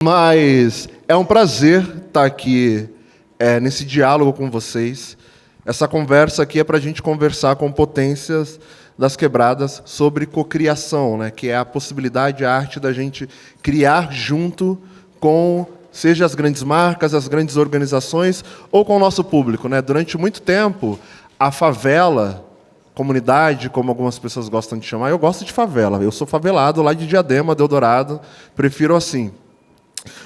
Mas é um prazer estar aqui nesse diálogo com vocês. Essa conversa aqui é para a gente conversar com Potências das Quebradas sobre cocriação, né? Que é a possibilidade, a arte da gente criar junto com, seja as grandes marcas, as grandes organizações, ou com o nosso público, né? Durante muito tempo, a favela, comunidade, como algumas pessoas gostam de chamar, eu gosto de favela. Eu sou favelado lá de Diadema, Deodorado, prefiro assim.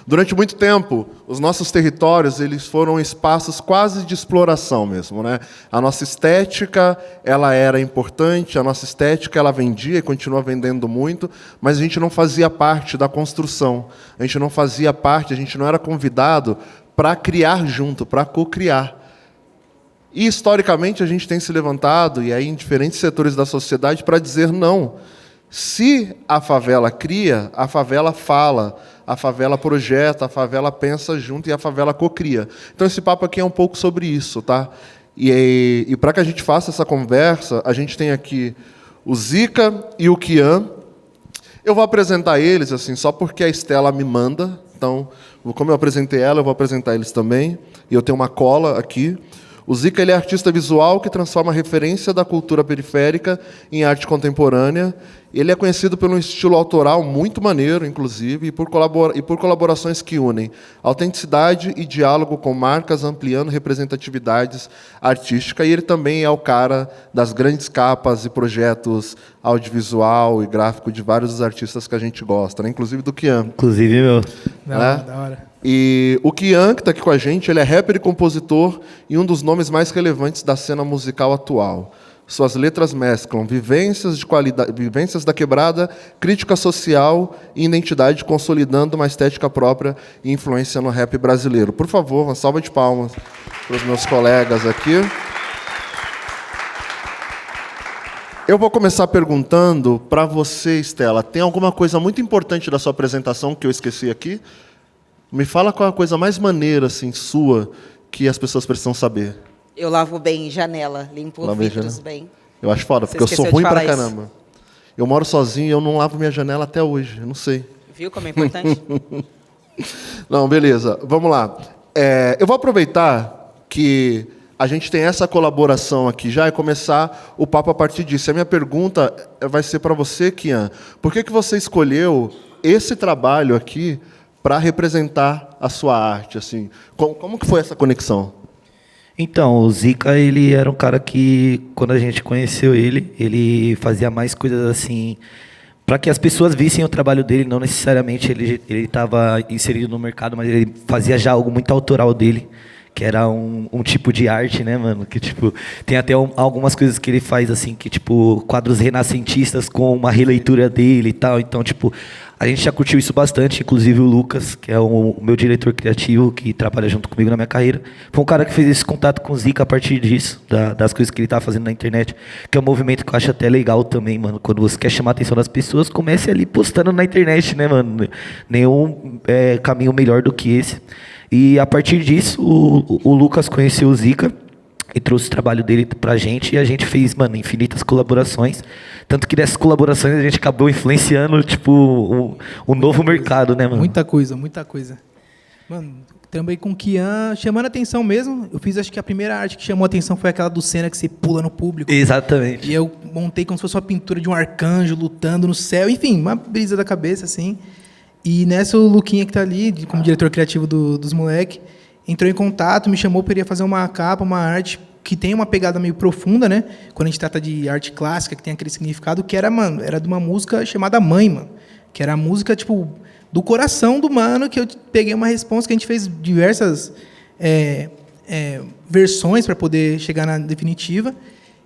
Durante muito tempo, os nossos territórios eles foram espaços quase de exploração mesmo, né? A nossa estética ela era importante, a nossa estética ela vendia e continua vendendo muito, mas a gente não fazia parte da construção, a gente não fazia parte, a gente não era convidado para criar junto, para co-criar. E, historicamente, a gente tem se levantado, e aí em diferentes setores da sociedade, para dizer não. Se a favela cria, a favela fala, a favela projeta, a favela pensa junto e a favela cocria. Então, esse papo aqui é um pouco sobre isso, tá? E para que a gente faça essa conversa, a gente tem aqui o Zica e o Kian. Eu vou apresentar eles, assim, só porque a Estela me manda. Então, como eu apresentei ela, eu vou apresentar eles também. E eu tenho uma cola aqui. O Zica ele é artista visual que transforma a referência da cultura periférica em arte contemporânea. Ele é conhecido por um estilo autoral muito maneiro, inclusive, e por colaborações que unem autenticidade e diálogo com marcas, ampliando representatividades artísticas. E ele também é o cara das grandes capas e projetos audiovisual e gráfico de vários dos artistas que a gente gosta, né? Inclusive do Kian. Inclusive, meu. Da hora. E o Kian, que está aqui com a gente, ele é rapper e compositor e um dos nomes mais relevantes da cena musical atual. Suas letras mesclam vivências de qualidade, vivências da quebrada, crítica social e identidade, consolidando uma estética própria e influência no rap brasileiro. Por favor, uma salva de palmas para os meus colegas aqui. Eu vou começar perguntando para você, Estela, tem alguma coisa muito importante da sua apresentação que eu esqueci aqui? Me fala qual é a coisa mais maneira, assim, sua, que as pessoas precisam saber. Eu lavo bem janela, limpo vidros bem. Eu acho foda, porque eu sou ruim pra caramba. Eu moro sozinho e eu não lavo minha janela até hoje, eu não sei. Viu como é importante? Não, beleza, vamos lá. Eu vou aproveitar que a gente tem essa colaboração aqui já e começar o papo a partir disso. A minha pergunta vai ser para você, Kian. Por que você escolheu esse trabalho aqui para representar a sua arte, assim? Como que foi essa conexão? Então, o Zica, ele era um cara que, quando a gente conheceu ele fazia mais coisas assim, para que as pessoas vissem o trabalho dele, não necessariamente ele estava inserido no mercado, mas ele fazia já algo muito autoral dele, que era um tipo de arte, né, mano? Que, tipo, tem até algumas coisas que ele faz, assim, que, tipo, quadros renascentistas com uma releitura dele e tal. Então, tipo, a gente já curtiu isso bastante, inclusive o Lucas, que é o meu diretor criativo, que trabalha junto comigo na minha carreira. Foi um cara que fez esse contato com o Zica a partir disso, das coisas que ele tá fazendo na internet, que é um movimento que eu acho até legal também, mano. Quando você quer chamar a atenção das pessoas, comece ali postando na internet, né, mano? Nenhum caminho melhor do que esse. E a partir disso, o Lucas conheceu o Zica e trouxe o trabalho dele pra gente, e a gente fez, mano, infinitas colaborações. Tanto que dessas colaborações a gente acabou influenciando, tipo, o novo mercado, né, mano? Muita coisa, muita coisa. Mano, trabalhei com o Kian, chamando a atenção mesmo. Eu fiz, acho que a primeira arte que chamou a atenção foi aquela do Senna, que você pula no público. Exatamente. E eu montei como se fosse uma pintura de um arcanjo lutando no céu. Enfim, uma brisa da cabeça, assim. E nessa, o Luquinha, que tá ali, como diretor criativo dos moleques, entrou em contato, me chamou para ele fazer uma capa, uma arte que tem uma pegada meio profunda, né? Quando a gente trata de arte clássica, que tem aquele significado, que era, mano, era de uma música chamada Mãe, mano. Que era a música, tipo, do coração do mano, que eu peguei uma resposta que a gente fez diversas versões para poder chegar na definitiva.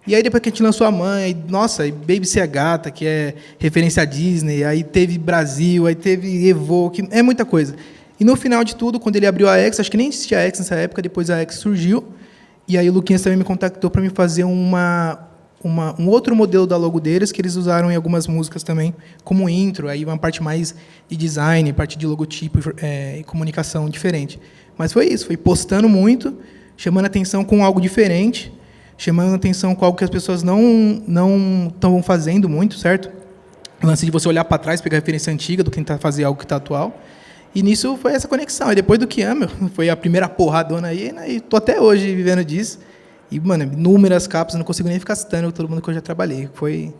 E aí, depois que a gente lançou a Mãe, nossa, aí Baby C. a Gata, que é referência à Disney, aí teve Brasil, aí teve Evoque, é muita coisa. E no final de tudo, quando ele abriu a X, acho que nem existia a X nessa época, depois a X surgiu, e aí o Luquinhas também me contactou para me fazer um outro modelo da logo deles, que eles usaram em algumas músicas também, como intro, aí uma parte mais de design, parte de logotipo e comunicação diferente. Mas foi isso, foi postando muito, chamando atenção com algo diferente, chamando atenção com algo que as pessoas não estão fazendo muito, certo? O lance de você olhar para trás, pegar a referência antiga do que tentar fazer algo que está atual. E nisso foi essa conexão. E depois do Kian, meu, foi a primeira porradona aí, né? E tô até hoje vivendo disso. E, mano, inúmeras capas, eu não consigo nem ficar citando todo mundo que eu já trabalhei. Foi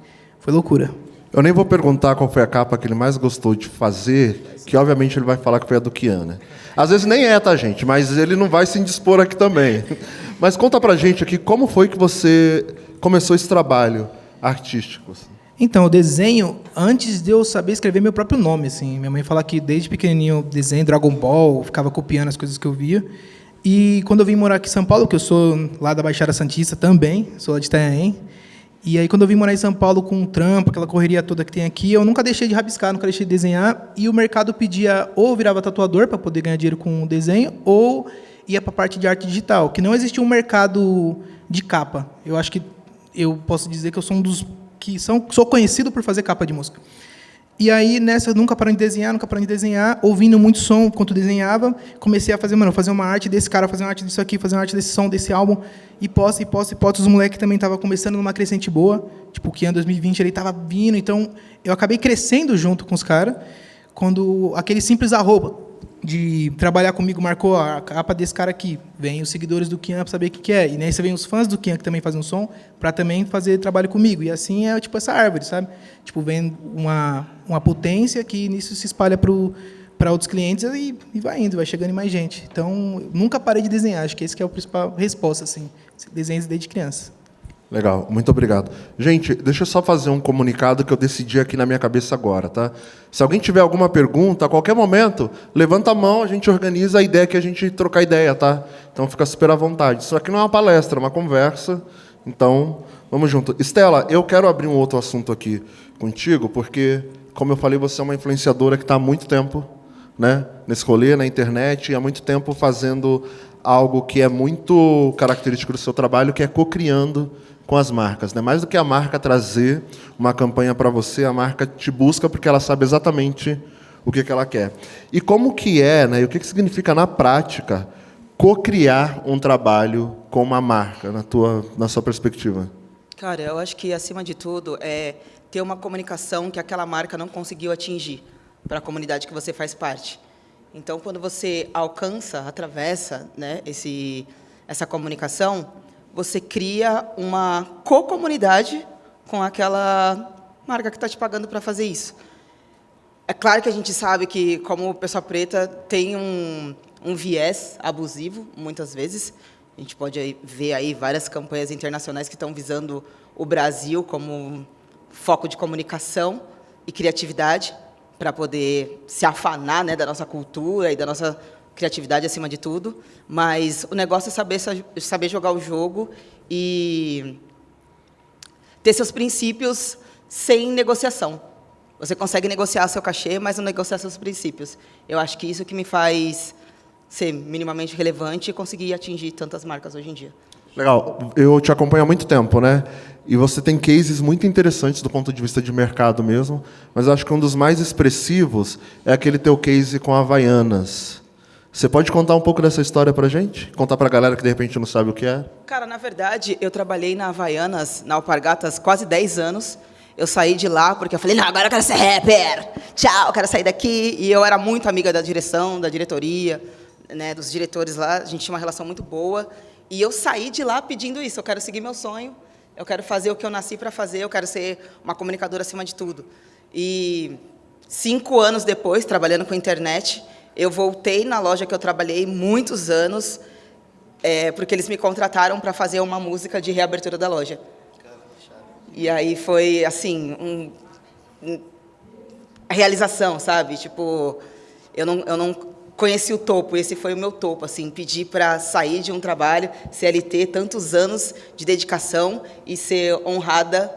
loucura. Eu nem vou perguntar qual foi a capa que ele mais gostou de fazer, que obviamente ele vai falar que foi a do Kian, né? Às vezes nem é, tá, gente? Mas ele não vai se indispor aqui também. Mas conta pra gente aqui, como foi que você começou esse trabalho artístico? Então, o desenho, antes de eu saber escrever meu próprio nome, assim. Minha mãe fala que desde pequenininho eu desenho Dragon Ball, ficava copiando as coisas que eu via. E quando eu vim morar aqui em São Paulo, que eu sou lá da Baixada Santista também, sou lá de Itanhaém, e aí quando eu vim morar em São Paulo com o trampo, aquela correria toda que tem aqui, eu nunca deixei de rabiscar, nunca deixei de desenhar, e o mercado pedia ou virava tatuador para poder ganhar dinheiro com o desenho, ou ia para a parte de arte digital, que não existia um mercado de capa. Eu acho que eu posso dizer que eu sou um dos que sou conhecido por fazer capa de música. E aí, nessa, eu nunca parando de desenhar, ouvindo muito som enquanto desenhava, comecei a fazer, fazer uma arte desse cara, fazer uma arte disso aqui, fazer uma arte desse som, desse álbum, e posse, os moleques também estavam começando numa crescente boa, tipo, que em 2020 ele estava vindo, então eu acabei crescendo junto com os caras, quando aquele simples arroba de trabalhar comigo marcou a capa desse cara aqui, vem os seguidores do Kian para saber o que é, e nessa vem os fãs do Kian que também fazem um som, para também fazer trabalho comigo, e assim é tipo essa árvore, sabe? Tipo, vem uma potência que nisso se espalha para outros clientes e vai indo, vai chegando em mais gente. Então, eu nunca parei de desenhar, acho que esse que é a principal resposta, assim, desenhos desde criança. Legal, muito obrigado. Gente, deixa eu só fazer um comunicado que eu decidi aqui na minha cabeça agora, tá? Se alguém tiver alguma pergunta, a qualquer momento, levanta a mão, a gente organiza a ideia que a gente trocar ideia, tá? Então fica super à vontade. Isso aqui não é uma palestra, é uma conversa. Então, vamos junto. Estela, eu quero abrir um outro assunto aqui contigo, porque, como eu falei, você é uma influenciadora que está há muito tempo, né, nesse rolê, na internet, e há muito tempo fazendo algo que é muito característico do seu trabalho, que é co-criando com as marcas, né? Mais do que a marca trazer uma campanha para você, a marca te busca porque ela sabe exatamente o que ela quer. E como que é, né? E o que significa na prática co-criar um trabalho com uma marca, na sua perspectiva? Cara, eu acho que, acima de tudo, é ter uma comunicação que aquela marca não conseguiu atingir para a comunidade que você faz parte. Então, quando você alcança, atravessa, né, essa comunicação, você cria uma co-comunidade com aquela marca que está te pagando para fazer isso. É claro que a gente sabe que, como pessoa preta, tem um viés abusivo, muitas vezes. A gente pode ver aí várias campanhas internacionais que estão visando o Brasil como foco de comunicação e criatividade, para poder se afanar, né, da nossa cultura e da nossa criatividade acima de tudo, mas o negócio é saber jogar o jogo e ter seus princípios sem negociação. Você consegue negociar seu cachê, mas não negociar seus princípios. Eu acho que isso que me faz ser minimamente relevante e conseguir atingir tantas marcas hoje em dia. Legal. Eu te acompanho há muito tempo, né? E você tem cases muito interessantes do ponto de vista de mercado mesmo, mas eu acho que um dos mais expressivos é aquele teu case com a Havaianas. Você pode contar um pouco dessa história pra gente? Contar pra galera que de repente não sabe o que é? Cara, na verdade, eu trabalhei na Havaianas, na Alpargatas, quase 10 anos. Eu saí de lá porque eu falei, não, agora eu quero ser rapper. Tchau, eu quero sair daqui. E eu era muito amiga da direção, da diretoria, né, dos diretores lá. A gente tinha uma relação muito boa. E eu saí de lá pedindo isso. Eu quero seguir meu sonho. Eu quero fazer o que eu nasci para fazer. Eu quero ser uma comunicadora acima de tudo. E 5 anos depois, trabalhando com internet, eu voltei na loja que eu trabalhei muitos anos, porque eles me contrataram para fazer uma música de reabertura da loja. E aí foi, assim, a realização, sabe? Tipo, eu não conheci o topo, esse foi o meu topo, assim, pedir para sair de um trabalho, CLT, tantos anos de dedicação e ser honrada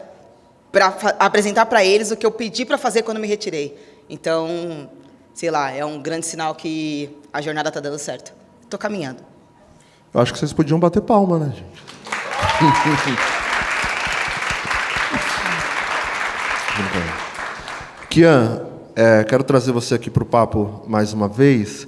para apresentar para eles o que eu pedi para fazer quando me retirei. Então, sei lá, é um grande sinal que a jornada está dando certo. Estou caminhando. Eu acho que vocês podiam bater palma, né, gente? Kian, quero trazer você aqui para o papo mais uma vez.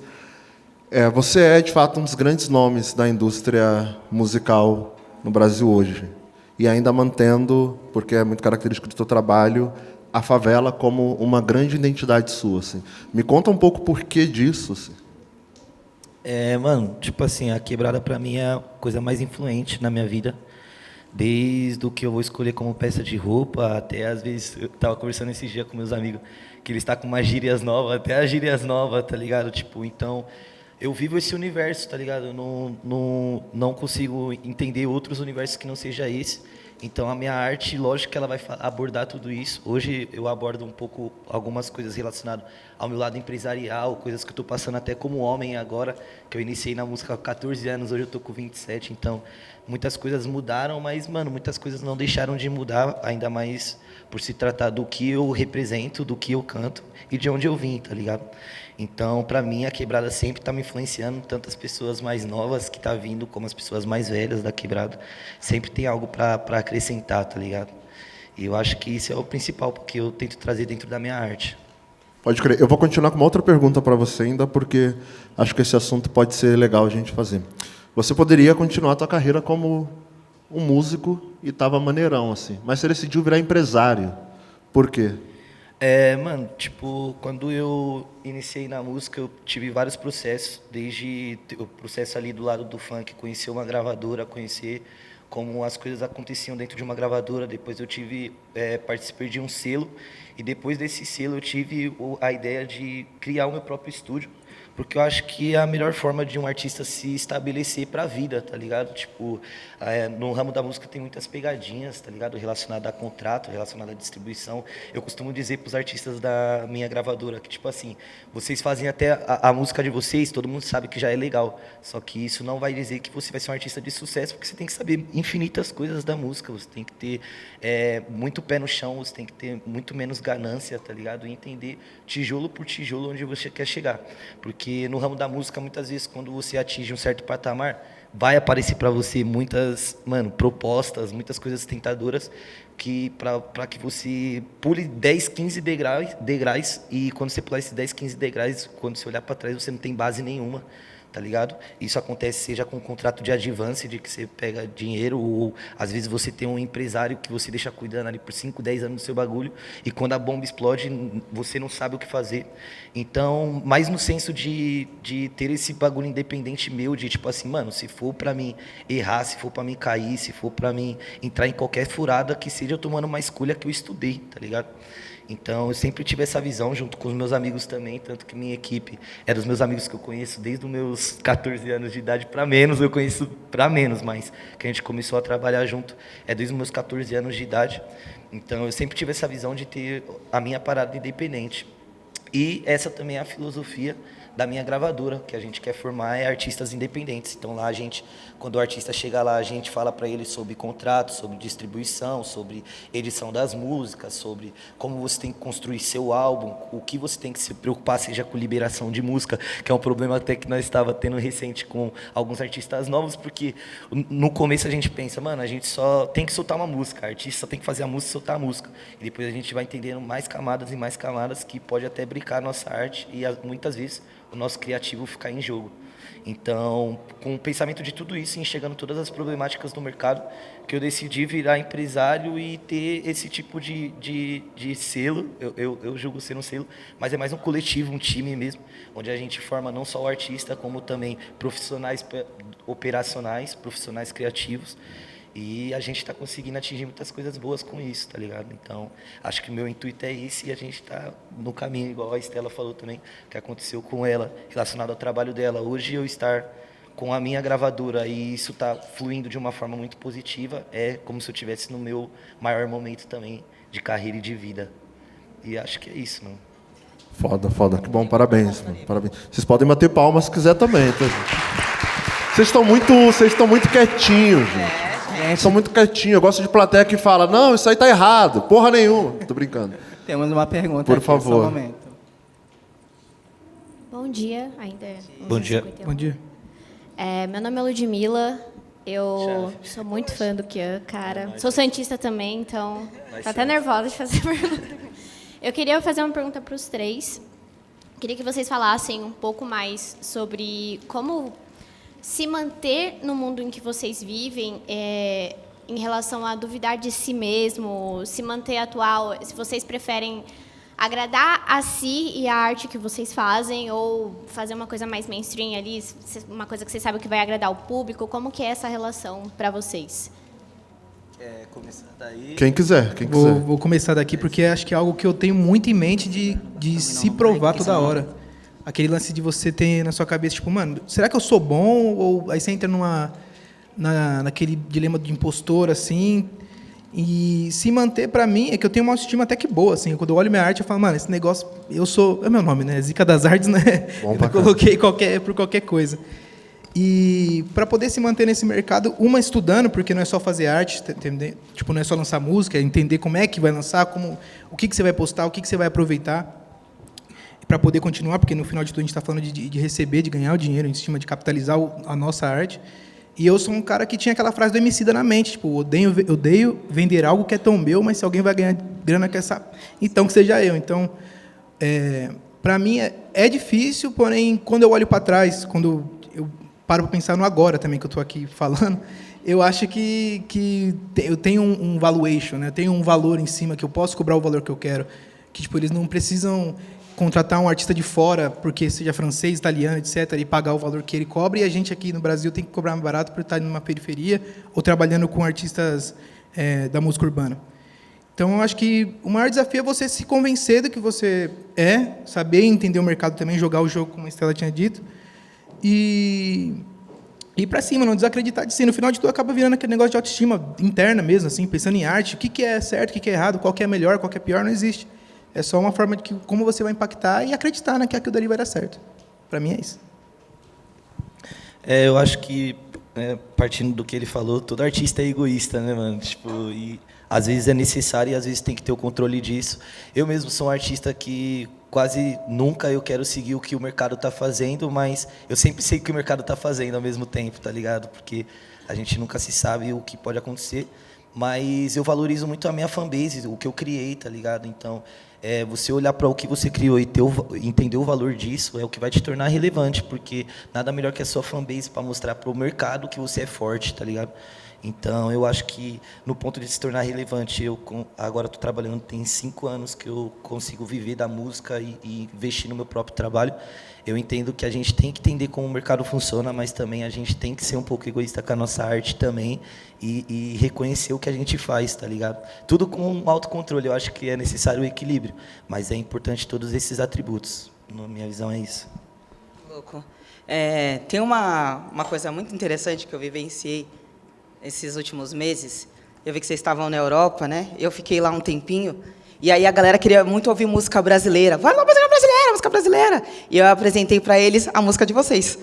Você é, de fato, um dos grandes nomes da indústria musical no Brasil hoje. E ainda mantendo, porque é muito característico do seu trabalho, a favela como uma grande identidade sua, assim. Me conta um pouco por que disso, assim. Mano, tipo assim, a quebrada pra mim é a coisa mais influente na minha vida. Desde o que eu vou escolher como peça de roupa, até às vezes, eu tava conversando esses dias com meus amigos, que eles estão com umas gírias novas, até as gírias novas, tá ligado? Tipo, então, eu vivo esse universo, tá ligado? Eu não consigo entender outros universos que não seja esse. Então, a minha arte, lógico que ela vai abordar tudo isso. Hoje, eu abordo um pouco algumas coisas relacionadas ao meu lado empresarial, coisas que eu estou passando até como homem agora, que eu iniciei na música com 14 anos, hoje eu estou com 27, então, muitas coisas mudaram, mas, mano, muitas coisas não deixaram de mudar, ainda mais por se tratar do que eu represento, do que eu canto e de onde eu vim, tá ligado? Então, pra mim, a quebrada sempre tá me influenciando, tanto as pessoas mais novas que tá vindo, como as pessoas mais velhas da quebrada. Sempre tem algo pra acrescentar, tá ligado? E eu acho que isso é o principal, porque eu tento trazer dentro da minha arte. Pode crer. Eu vou continuar com uma outra pergunta para você ainda, porque acho que esse assunto pode ser legal a gente fazer. Você poderia continuar a tua carreira como um músico e tava maneirão, assim, mas você decidiu virar empresário. Por quê? Mano, tipo, quando eu iniciei na música, eu tive vários processos, desde o processo ali do lado do funk, conhecer uma gravadora, conhecer como as coisas aconteciam dentro de uma gravadora, depois eu participei de um selo, e depois desse selo eu tive a ideia de criar o meu próprio estúdio, porque eu acho que é a melhor forma de um artista se estabelecer pra vida, tá ligado? Tipo, no ramo da música tem muitas pegadinhas, tá ligado? Relacionado a contrato, relacionado à distribuição. Eu costumo dizer pros artistas da minha gravadora que, tipo assim, vocês fazem até a música de vocês, todo mundo sabe que já é legal. Só que isso não vai dizer que você vai ser um artista de sucesso, porque você tem que saber infinitas coisas da música, você tem que ter muito pé no chão, você tem que ter muito menos ganância, tá ligado? E entender tijolo por tijolo onde você quer chegar. Porque no ramo da música, muitas vezes, quando você atinge um certo patamar, vai aparecer para você muitas, mano, propostas, muitas coisas tentadoras que para que você pule 10, 15 degraus, e quando você pular esses 10, 15 degraus, quando você olhar para trás, você não tem base nenhuma, tá ligado? Isso acontece seja com um contrato de advance, de que você pega dinheiro, ou às vezes você tem um empresário que você deixa cuidando ali por 5, 10 anos do seu bagulho, e quando a bomba explode, você não sabe o que fazer. Então, mais no senso de ter esse bagulho independente meu, de tipo assim, mano, se for pra mim errar, se for pra mim cair, se for pra mim entrar em qualquer furada, que seja eu tomando uma escolha que eu estudei, tá ligado? Então, eu sempre tive essa visão junto com os meus amigos também, tanto que minha equipe é dos meus amigos que eu conheço desde os meus 14 anos de idade para menos, eu conheço para menos, mas que a gente começou a trabalhar junto é desde os meus 14 anos de idade. Então, eu sempre tive essa visão de ter a minha parada independente. E essa também é a filosofia da minha gravadora, que a gente quer formar artistas independentes. Então lá a gente, quando o artista chega lá, a gente fala para ele sobre contrato, sobre distribuição, sobre edição das músicas, sobre como você tem que construir seu álbum, o que você tem que se preocupar, seja com liberação de música, que é um problema até que nós estava tendo recente com alguns artistas novos, porque no começo a gente pensa, mano, a gente só tem que soltar uma música, a artista só tem que fazer a música e soltar a música. E depois a gente vai entendendo mais camadas e mais camadas que pode até brincar a nossa arte e muitas vezes o nosso criativo ficar em jogo. Então, com o pensamento de tudo isso, enxergando todas as problemáticas do mercado, que eu decidi virar empresário e ter esse tipo de selo. Eu julgo ser um selo, mas é mais um coletivo, um time mesmo, onde a gente forma não só o artista, como também profissionais operacionais, profissionais criativos. E a gente está conseguindo atingir muitas coisas boas com isso, tá ligado? Então, acho que o meu intuito é esse e a gente está no caminho, igual a Estela falou também, que aconteceu com ela, relacionado ao trabalho dela. Hoje eu estar com a minha gravadora e isso está fluindo de uma forma muito positiva, é como se eu estivesse no meu maior momento também de carreira e de vida. E acho que é isso, mano. Foda, foda. Que bom, parabéns, mano. Parabéns. Vocês podem bater palmas se quiser também, tá, gente? Vocês estão muito quietinhos, gente. São muito quietinhos. Eu gosto de plateia que fala, não, isso aí tá errado. Porra nenhuma. Tô brincando. Temos uma pergunta Por aqui, favor. só um momento. Bom dia, ainda é Bom dia. 11h51. Bom dia. Meu nome é Ludmilla, eu sou muito fã do Kian, cara. Sou santista também, então tô até nervosa de fazer pergunta. Eu queria fazer uma pergunta para os três. Queria que vocês falassem um pouco mais sobre como se manter no mundo em que vocês vivem em relação a duvidar de si mesmo, se manter atual, se vocês preferem agradar a si e a arte que vocês fazem, ou fazer uma coisa mais mainstream ali, uma coisa que vocês sabem que vai agradar o público, como que é essa relação para vocês? Quer começar daí? Quem quiser. Vou começar daqui, porque acho que é algo que eu tenho muito em mente de se provar toda hora. Aquele lance de você ter na sua cabeça, tipo, mano, será que eu sou bom? Ou aí você entra naquele dilema de impostor, assim. E se manter, pra mim, é que eu tenho uma autoestima até que boa, assim. Quando eu olho minha arte, eu falo, mano, esse negócio, eu sou... É meu nome, né? Zica das Artes, né? Bom Eu coloquei por qualquer coisa. E para poder se manter nesse mercado, estudando, porque não é só fazer arte, entender? Tipo, não é só lançar música, é entender como é que vai lançar, o que você vai postar, o que você vai aproveitar para poder continuar, porque no final de tudo a gente está falando de receber, de ganhar o dinheiro, em cima de capitalizar a nossa arte. E eu sou um cara que tinha aquela frase do Emicida na mente, tipo, odeio vender algo que é tão meu, mas se alguém vai ganhar grana com essa, então que seja eu. Então, para mim é difícil, porém, quando eu olho para trás, quando eu paro para pensar no agora também, que eu estou aqui falando, eu acho que eu tenho um valuation, né? Eu tenho um valor em cima, que eu posso cobrar o valor que eu quero, que tipo, eles não precisam contratar um artista de fora, porque seja francês, italiano, etc., e pagar o valor que ele cobra, e a gente aqui no Brasil tem que cobrar mais barato por estar numa periferia ou trabalhando com artistas da música urbana. Então, eu acho que o maior desafio é você se convencer do que você saber entender o mercado também, jogar o jogo, como a Estela tinha dito, e ir para cima, não desacreditar de si. No final de tudo, acaba virando aquele negócio de autoestima interna mesmo, assim, pensando em arte, o que é certo, o que é errado, qual que é melhor, qual que é pior, não existe. É só uma forma de como você vai impactar e acreditar, né, que aquilo dali vai dar certo. Para mim é isso. Eu acho que, partindo do que ele falou, todo artista é egoísta, né, mano? Tipo, e às vezes é necessário e às vezes tem que ter o controle disso. Eu mesmo sou um artista que quase nunca eu quero seguir o que o mercado está fazendo, mas eu sempre sei o que o mercado está fazendo ao mesmo tempo, tá ligado? Porque a gente nunca se sabe o que pode acontecer. Mas eu valorizo muito a minha fanbase, o que eu criei, tá ligado? Então, você olhar para o que você criou e entender o valor disso é o que vai te tornar relevante, porque nada melhor que a sua fanbase para mostrar para o mercado que você é forte, tá ligado? Então, eu acho que no ponto de se tornar relevante, agora estou trabalhando, tem 5 anos que eu consigo viver da música e investir no meu próprio trabalho. Eu entendo que a gente tem que entender como o mercado funciona, mas também a gente tem que ser um pouco egoísta com a nossa arte também e reconhecer o que a gente faz, tá ligado? Tudo com autocontrole, eu acho que é necessário o equilíbrio, mas é importante todos esses atributos. Na minha visão é isso. Louco. Tem uma coisa muito interessante que eu vivenciei esses últimos meses. Eu vi que vocês estavam na Europa, né? Eu fiquei lá um tempinho. E aí a galera queria muito ouvir música brasileira. Vai lá, música brasileira, música brasileira. E eu apresentei para eles a música de vocês.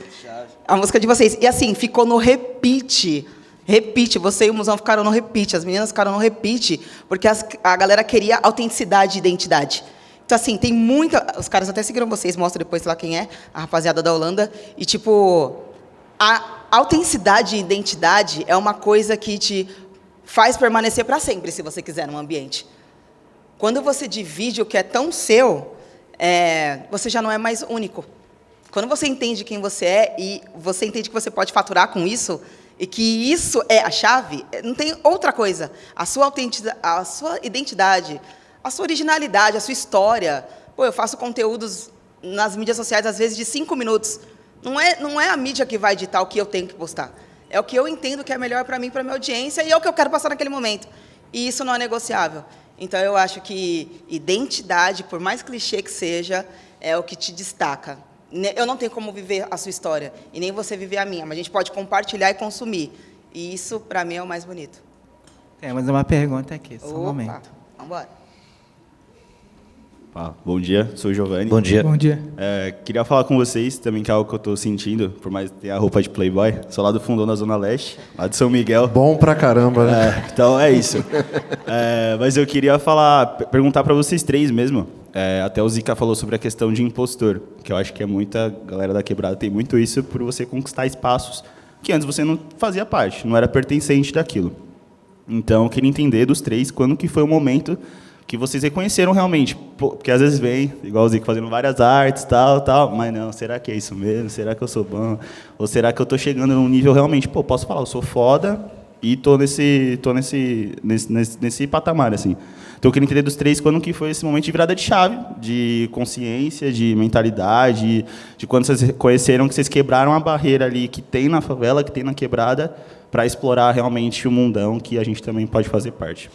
A música de vocês. E assim, ficou no repeat. Repeat. Você e o Musão ficaram no repeat. As meninas ficaram no repeat. Porque a galera queria autenticidade e identidade. Então, assim, tem muita... Os caras até seguiram vocês, mostra depois lá quem é, a rapaziada da Holanda. E, tipo, a autenticidade e identidade é uma coisa que te faz permanecer para sempre, se você quiser, num ambiente. Quando você divide o que é tão seu, você já não é mais único. Quando você entende quem você é e você entende que você pode faturar com isso, e que isso é a chave, não tem outra coisa. A sua identidade, a sua originalidade, a sua história. Pô, eu faço conteúdos nas mídias sociais, às vezes, de 5 minutos. Não é a mídia que vai ditar o que eu tenho que postar. É o que eu entendo que é melhor para mim, para a minha audiência, e é o que eu quero passar naquele momento. E isso não é negociável. Então, eu acho que identidade, por mais clichê que seja, é o que te destaca. Eu não tenho como viver a sua história, e nem você viver a minha, mas a gente pode compartilhar e consumir. E isso, para mim, é o mais bonito. Temos uma pergunta aqui, só um momento. Vamos embora. Bom dia, sou o Giovanni. Bom dia. Bom dia. Queria falar com vocês também, que é algo que eu estou sentindo, por mais ter a roupa de playboy. Sou lá do fundão da Zona Leste, lá de São Miguel. Bom pra caramba, né? Então é isso. Mas eu queria perguntar para vocês três mesmo. Até o Zica falou sobre a questão de impostor, que eu acho que muita galera da quebrada tem muito isso por você conquistar espaços que antes você não fazia parte, não era pertencente daquilo. Então eu queria entender dos três quando que foi o momento que vocês reconheceram realmente, porque às vezes vem, igual o Zico, fazendo várias artes, tal, mas não, será que é isso mesmo? Será que eu sou bom? Ou será que eu estou chegando num nível realmente, posso falar, eu sou foda, e tô nesse patamar, assim. Então eu queria entender dos três quando que foi esse momento de virada de chave, de consciência, de mentalidade, de quando vocês conheceram que vocês quebraram a barreira ali que tem na favela, que tem na quebrada, para explorar realmente o mundão que a gente também pode fazer parte.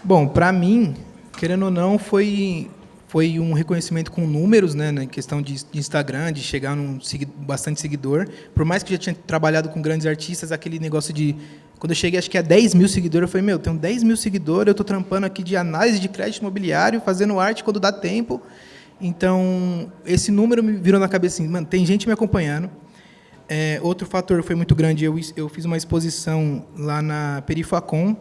Bom, para mim, querendo ou não, foi um reconhecimento com números, né, na questão de Instagram, de chegar num bastante seguidor. Por mais que eu já tinha trabalhado com grandes artistas, aquele negócio de... Quando eu cheguei, acho que a 10 mil seguidores, eu falei, meu, tenho 10 mil seguidores, eu estou trampando aqui de análise de crédito imobiliário, fazendo arte quando dá tempo. Então, esse número me virou na cabeça assim, mano, tem gente me acompanhando. Outro fator foi muito grande, eu fiz uma exposição lá na Perifacom,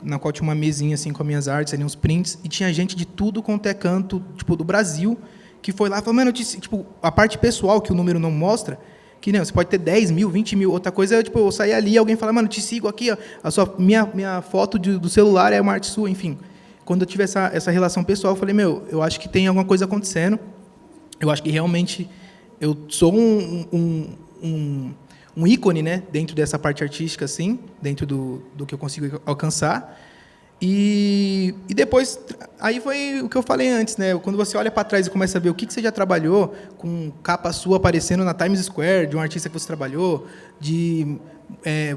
na qual tinha uma mesinha assim com as minhas artes, ali uns prints, e tinha gente de tudo quanto é canto, tipo, do Brasil, que foi lá e falou, mano, tipo, a parte pessoal que o número não mostra, que não, você pode ter 10 mil, 20 mil, outra coisa é, tipo, eu sair ali e alguém falar, mano, te sigo aqui, ó, minha foto do celular é uma arte sua, enfim. Quando eu tive essa relação pessoal, eu falei, meu, eu acho que tem alguma coisa acontecendo, eu acho que realmente eu sou um ícone, né, dentro dessa parte artística, assim, dentro do que eu consigo alcançar. E depois, aí foi o que eu falei antes, né? Quando você olha para trás e começa a ver o que você já trabalhou, com capa sua aparecendo na Times Square, de um artista que você trabalhou, de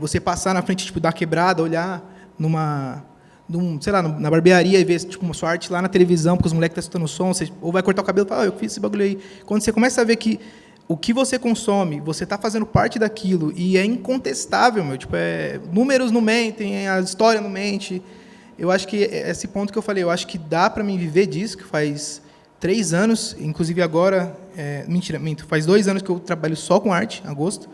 você passar na frente tipo, da quebrada, olhar sei lá, na barbearia e ver tipo, uma sua arte lá na televisão, porque os moleques estão escutando som, você, ou vai cortar o cabelo e fala, eu fiz esse bagulho aí. Quando você começa a ver que o que você consome, você está fazendo parte daquilo, e é incontestável, meu, tipo, números não mentem, a história não mente. Eu acho que esse ponto que eu falei, eu acho que dá para mim viver disso, que faz 3 anos, inclusive agora, minto, faz 2 anos que eu trabalho só com arte, agosto,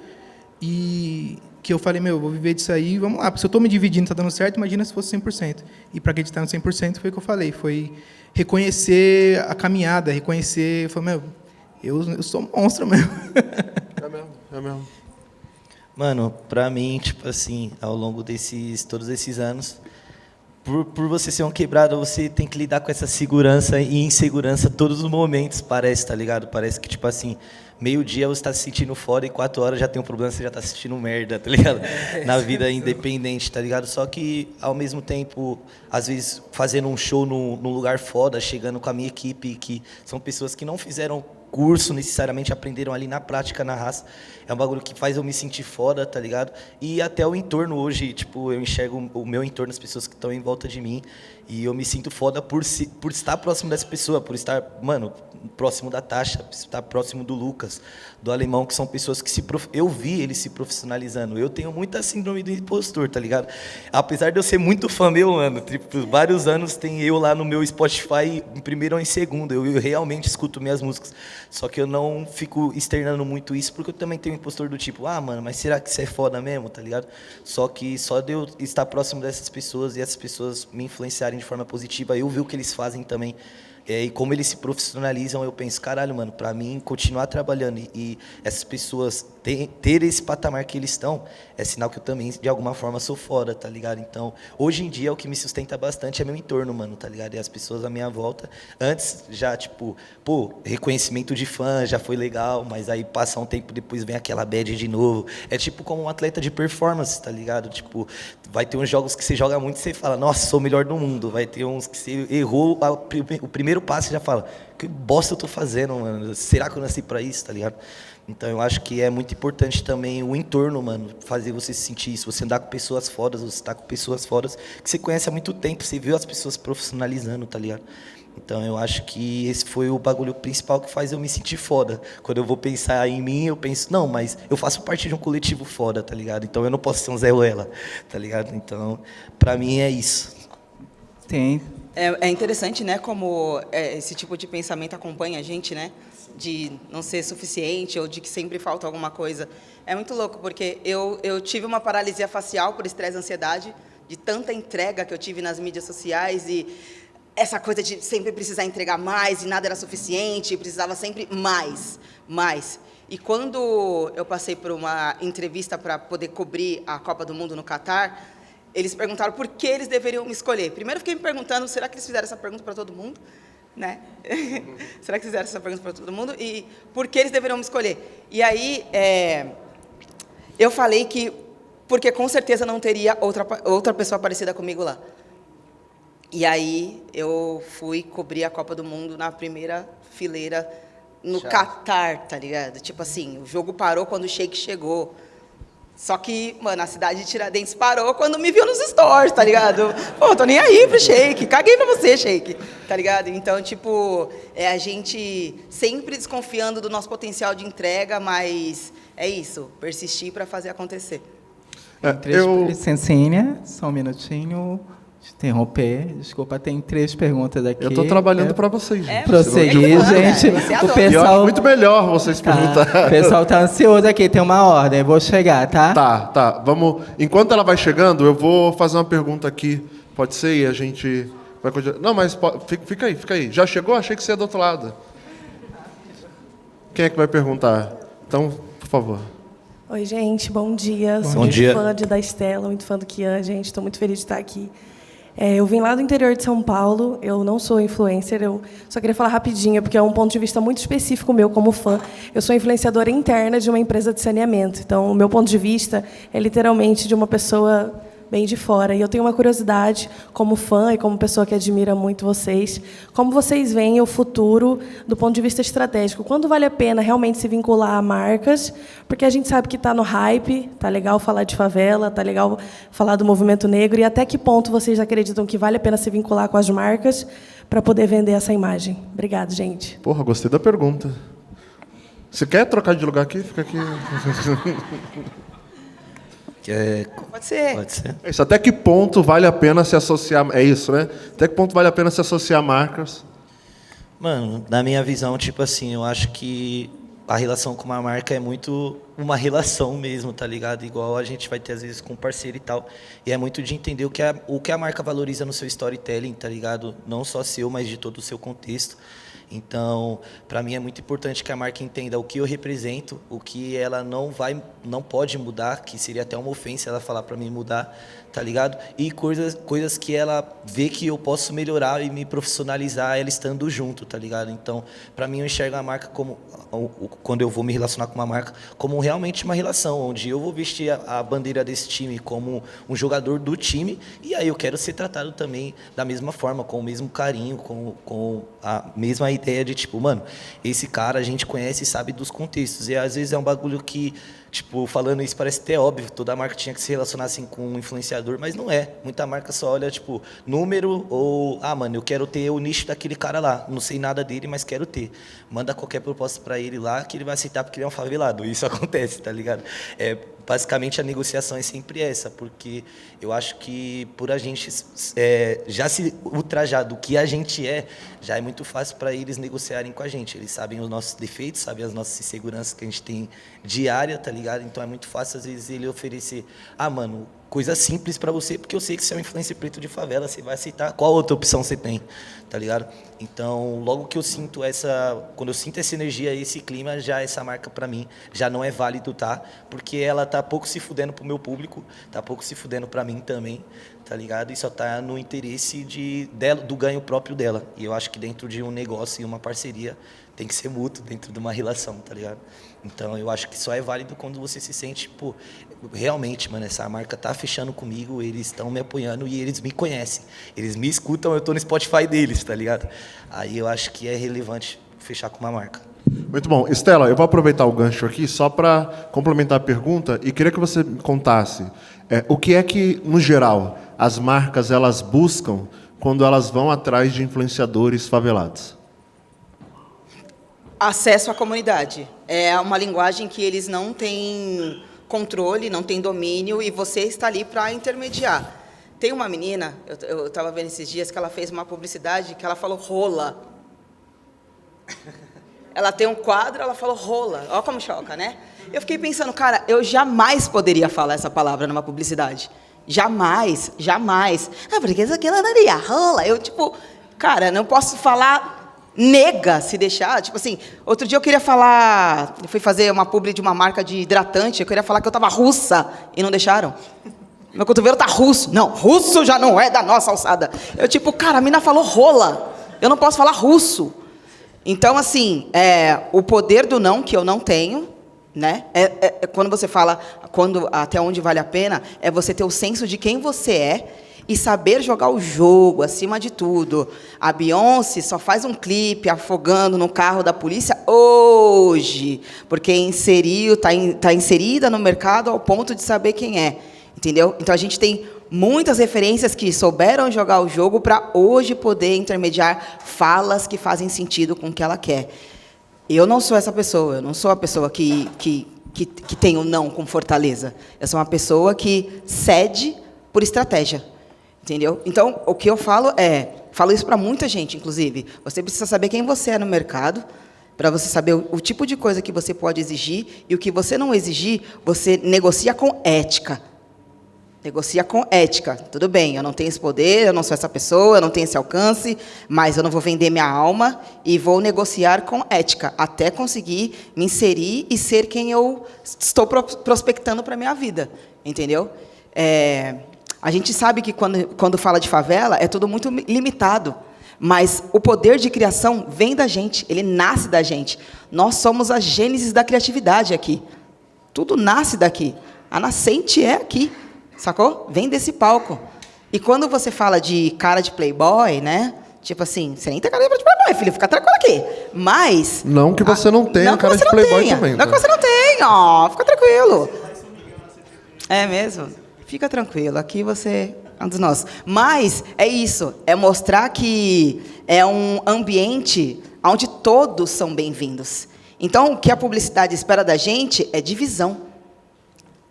e que eu falei, meu, eu vou viver disso aí, vamos lá, porque se eu estou me dividindo, está dando certo, imagina se fosse 100%. E para acreditar no 100% foi o que eu falei, foi reconhecer a caminhada, reconhecer, falei, meu, eu sou um monstro mesmo. É mesmo. Mano, pra mim, tipo assim, ao longo todos esses anos, por você ser um quebrado, você tem que lidar com essa segurança e insegurança todos os momentos, parece, tá ligado? Parece que, tipo assim, meio-dia você tá se sentindo fora e 4 horas já tem um problema, você já tá se sentindo merda, tá ligado? Na vida independente, tá ligado? Só que, ao mesmo tempo, às vezes, fazendo um show num lugar foda, chegando com a minha equipe, que são pessoas que não fizeram curso, necessariamente aprenderam ali na prática, na raça. É um bagulho que faz eu me sentir foda, tá ligado? E até o entorno hoje, tipo, eu enxergo o meu entorno, as pessoas que estão em volta de mim, e eu me sinto foda por estar próximo dessa pessoa, por estar, mano, próximo da Tasha, por estar próximo do Lucas, do Alemão, que são pessoas que eu vi eles se profissionalizando. Eu tenho muita síndrome do impostor, tá ligado? Apesar de eu ser muito fã meu, mano, tipo, vários anos tem eu lá no meu Spotify em primeiro ou em segundo, eu realmente escuto minhas músicas, só que eu não fico externando muito isso, porque eu também tenho um impostor do tipo, mano, mas será que isso é foda mesmo, tá ligado? Só que só de eu estar próximo dessas pessoas e essas pessoas me influenciarem de forma positiva, eu vi o que eles fazem também, e como eles se profissionalizam, eu penso, caralho, mano, pra mim, continuar trabalhando e essas pessoas ter esse patamar que eles estão, é sinal que eu também, de alguma forma, sou foda, tá ligado? Então, hoje em dia, o que me sustenta bastante é meu entorno, mano, tá ligado? E as pessoas à minha volta, antes, já, tipo, pô, reconhecimento de fã, já foi legal, mas aí passa um tempo depois, vem aquela bad de novo. É tipo como um atleta de performance, tá ligado? Tipo, vai ter uns jogos que você joga muito e você fala, nossa, sou o melhor do mundo. Vai ter uns que você errou o primeiro passo e já fala, que bosta eu tô fazendo, mano? Será que eu nasci pra isso, tá ligado? Então eu acho que é muito importante também o entorno, mano, fazer você se sentir isso. Você andar com pessoas fodas, você tá com pessoas fodas que você conhece há muito tempo, você viu as pessoas profissionalizando, tá ligado? Então eu acho que esse foi o bagulho principal que faz eu me sentir foda. Quando eu vou pensar em mim, eu penso, não, mas eu faço parte de um coletivo foda, tá ligado? Então eu não posso ser um Zé Ruela, tá ligado? Então, pra mim é isso. Tem. É interessante, né, como esse tipo de pensamento acompanha a gente, né? De não ser suficiente ou de que sempre falta alguma coisa. É muito louco, porque eu tive uma paralisia facial por estresse e ansiedade, de tanta entrega que eu tive nas mídias sociais e essa coisa de sempre precisar entregar mais e nada era suficiente, precisava sempre mais. E quando eu passei por uma entrevista para poder cobrir a Copa do Mundo no Catar, eles perguntaram por que eles deveriam me escolher. Primeiro eu fiquei me perguntando, será que eles fizeram essa pergunta para todo mundo? Né? Será que fizeram essa pergunta para todo mundo? E por que eles deveriam me escolher? E aí, Eu falei que, porque com certeza não teria outra pessoa parecida comigo lá. E aí eu fui cobrir a Copa do Mundo na primeira fileira no Catar, tá ligado? Tipo assim, o jogo parou quando o Sheik chegou. Só que, mano, a cidade de Tiradentes parou quando me viu nos stories, tá ligado? Pô, tô nem aí pro Sheik, caguei pra você, Sheik, tá ligado? Então, tipo, a gente sempre desconfiando do nosso potencial de entrega, mas é isso, persistir para fazer acontecer. Licencinha, só um minutinho. Interromper, desculpa, tem 3 perguntas aqui. Eu estou trabalhando para vocês, gente. Prosseguir, gente. O pessoal... muito melhor vocês perguntarem. O pessoal tá ansioso aqui, tem uma ordem, vou chegar, tá? Tá. Vamos. Enquanto ela vai chegando, eu vou fazer uma pergunta aqui. Pode ser? E a gente vai continuar. Não, mas fica aí. Já chegou? Achei que você ia do outro lado. Quem é que vai perguntar? Então, por favor. Oi, gente, bom dia. Sou muito fã da Estela, muito fã do Kian, gente. Estou muito feliz de estar aqui. Eu vim lá do interior de São Paulo, eu não sou influencer, eu só queria falar rapidinho, porque é um ponto de vista muito específico meu como fã. Eu sou influenciadora interna de uma empresa de saneamento, então o meu ponto de vista é literalmente de uma pessoa bem de fora. E eu tenho uma curiosidade, como fã e como pessoa que admira muito vocês, como vocês veem o futuro do ponto de vista estratégico? Quando vale a pena realmente se vincular a marcas? Porque a gente sabe que está no hype, está legal falar de favela, está legal falar do movimento negro, e até que ponto vocês acreditam que vale a pena se vincular com as marcas para poder vender essa imagem? Obrigada, gente. Porra, gostei da pergunta. Você quer trocar de lugar aqui? Fica aqui. Pode ser. É isso. Até que ponto vale a pena se associar... É isso, né? Até que ponto vale a pena se associar a marcas? Mano, na minha visão, tipo assim, eu acho que a relação com uma marca é muito uma relação mesmo, tá ligado? Igual a gente vai ter, às vezes, com um parceiro e tal. E é muito de entender o que a marca valoriza no seu storytelling, tá ligado? Não só seu, mas de todo o seu contexto. Então, para mim é muito importante que a marca entenda o que eu represento, o que ela não pode mudar, que seria até uma ofensa ela falar para mim mudar, tá ligado? E coisas que ela vê que eu posso melhorar e me profissionalizar ela estando junto, tá ligado? Então, para mim eu enxergo a marca como, quando eu vou me relacionar com uma marca, como realmente uma relação, onde eu vou vestir a bandeira desse time como um jogador do time, e aí eu quero ser tratado também da mesma forma, com o mesmo carinho, com a mesma ideia de tipo, mano, esse cara a gente conhece e sabe dos contextos, e às vezes é um bagulho que, tipo, falando isso parece até óbvio, toda marca tinha que se relacionar assim com um influenciador, mas não é. Muita marca só olha, tipo, número ou, mano, eu quero ter o nicho daquele cara lá, não sei nada dele, mas quero ter. Manda qualquer proposta pra ele lá que ele vai aceitar porque ele é um favelado. Isso acontece, tá ligado? Basicamente a negociação é sempre essa, porque eu acho que por a gente já se ultrajar do que a gente já é muito fácil para eles negociarem com a gente. Eles sabem os nossos defeitos, sabem as nossas inseguranças que a gente tem diária, tá ligado? Então é muito fácil às vezes ele oferecer, mano, coisa simples para você, porque eu sei que você é um influencer preto de favela, você vai aceitar. Qual outra opção você tem, tá ligado? Então, logo que eu sinto quando eu sinto essa energia, esse clima, já essa marca para mim já não é válido, tá? Porque ela tá pouco se fudendo pro meu público, tá pouco se fudendo para mim também, tá ligado? E só tá no interesse do ganho próprio dela. E eu acho que dentro de um negócio e uma parceria tem que ser mútuo dentro de uma relação, tá ligado? Então, eu acho que só é válido quando você se sente, pô, realmente, mano, essa marca tá fechando comigo, eles estão me apoiando e eles me conhecem. Eles me escutam, eu tô no Spotify deles, tá ligado? Aí eu acho que é relevante fechar com uma marca. Muito bom. Estela, eu vou aproveitar o gancho aqui só para complementar a pergunta e queria que você me contasse o que é que, no geral, as marcas elas buscam quando elas vão atrás de influenciadores favelados? Acesso à comunidade. É uma linguagem que eles não têm controle, não têm domínio, e você está ali para intermediar. Tem uma menina, eu estava vendo esses dias, que ela fez uma publicidade que ela falou rola. Ela tem um quadro, ela falou rola. Olha como choca, né? Eu fiquei pensando, cara, eu jamais poderia falar essa palavra numa publicidade. Jamais, jamais. Porque isso aqui ela daria rola. Eu, tipo, cara, não posso falar nega, se deixar. Tipo assim, outro dia eu queria falar, eu fui fazer uma publi de uma marca de hidratante, eu queria falar que eu tava russa e não deixaram. Meu cotovelo tá russo. Não, russo já não é da nossa alçada. Eu tipo, cara, a mina falou rola. Eu não posso falar russo. Então, assim, o poder do não, que eu não tenho, né? Quando você fala até onde vale a pena, é você ter o senso de quem você é e saber jogar o jogo, acima de tudo. A Beyoncé só faz um clipe afogando no carro da polícia hoje, porque está inserida no mercado ao ponto de saber quem é, entendeu? Então, a gente tem muitas referências que souberam jogar o jogo para hoje poder intermediar falas que fazem sentido com o que ela quer. Eu não sou essa pessoa, eu não sou a pessoa que tem o não com fortaleza. Eu sou uma pessoa que cede por estratégia. Entendeu? Então, o que eu falo isso para muita gente, inclusive. Você precisa saber quem você é no mercado, para você saber o tipo de coisa que você pode exigir, e o que você não exigir, você negocia com ética. Negocia com ética. Tudo bem, eu não tenho esse poder, eu não sou essa pessoa, eu não tenho esse alcance, mas eu não vou vender minha alma e vou negociar com ética, até conseguir me inserir e ser quem eu estou prospectando para a minha vida. Entendeu? A gente sabe que quando fala de favela, é tudo muito limitado. Mas o poder de criação vem da gente, ele nasce da gente. Nós somos a gênese da criatividade aqui. Tudo nasce daqui. A nascente é aqui, sacou? Vem desse palco. E quando você fala de cara de playboy, né? Tipo assim, você nem tem cara de playboy, filho, fica tranquilo aqui. Mas... Não que você não tenha cara de playboy também. Não que você não tenha, ó, fica tranquilo. É mesmo? Fica tranquilo, aqui você é um dos nossos. Mas é isso, é mostrar que é um ambiente onde todos são bem-vindos. Então, o que a publicidade espera da gente é divisão.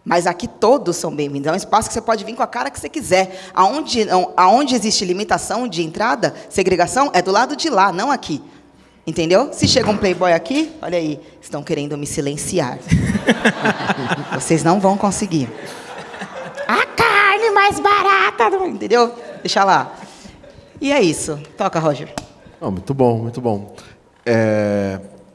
Mas aqui todos são bem-vindos. É um espaço que você pode vir com a cara que você quiser. Aonde existe limitação de entrada, segregação, é do lado de lá, não aqui. Entendeu? Se chega um playboy aqui, olha aí, estão querendo me silenciar. Vocês não vão conseguir. A carne mais barata, entendeu? Deixa lá. E é isso. Toca, Roger. Oh, muito bom, muito bom.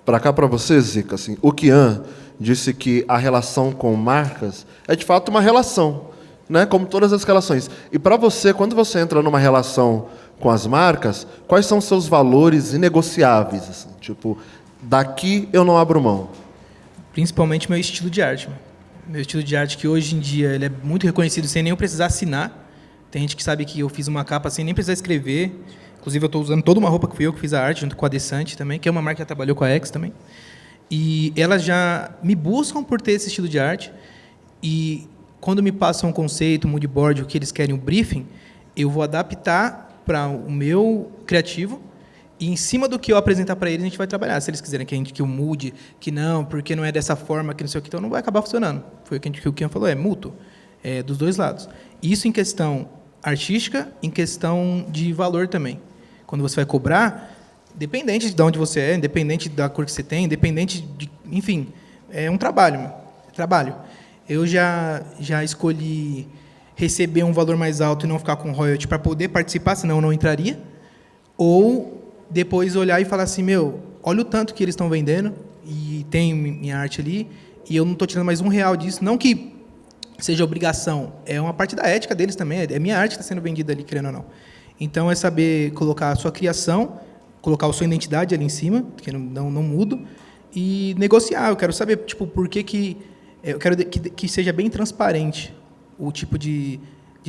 Para cá, para você, Zica, assim, o Kian disse que a relação com marcas é, de fato, uma relação, né? Como todas as relações. E para você, quando você entra numa relação com as marcas, quais são os seus valores inegociáveis? Assim? Tipo, daqui eu não abro mão. Principalmente meu estilo de arte, mano. Meu estilo de arte, que hoje em dia ele é muito reconhecido sem nem eu precisar assinar. Tem gente que sabe que eu fiz uma capa sem nem precisar escrever. Inclusive, eu estou usando toda uma roupa que fui eu que fiz a arte, junto com a Desante também, que é uma marca que já trabalhou com a X também. E elas já me buscam por ter esse estilo de arte. E quando me passam um conceito, um mood board, o que eles querem, o briefing, eu vou adaptar para o meu criativo. E em cima do que eu apresentar para eles, a gente vai trabalhar. Se eles quiserem que eu mude, que não, porque não é dessa forma, que não sei o que, então não vai acabar funcionando. Foi o que o Kian falou, é mútuo, dos dois lados. Isso em questão artística, em questão de valor também. Quando você vai cobrar, independente de onde você é, independente da cor que você tem, independente de... Enfim, é um trabalho. Trabalho. Eu já escolhi receber um valor mais alto e não ficar com royalty para poder participar, senão eu não entraria. Ou depois olhar e falar assim, olha o tanto que eles estão vendendo e tem minha arte ali e eu não estou tirando mais R$1 disso. Não que seja obrigação, é uma parte da ética deles também, é minha arte que está sendo vendida ali, querendo ou não. Então, é saber colocar a sua criação, colocar a sua identidade ali em cima, que não mudo, e negociar. Eu quero saber, tipo, por que eu quero que seja bem transparente o tipo de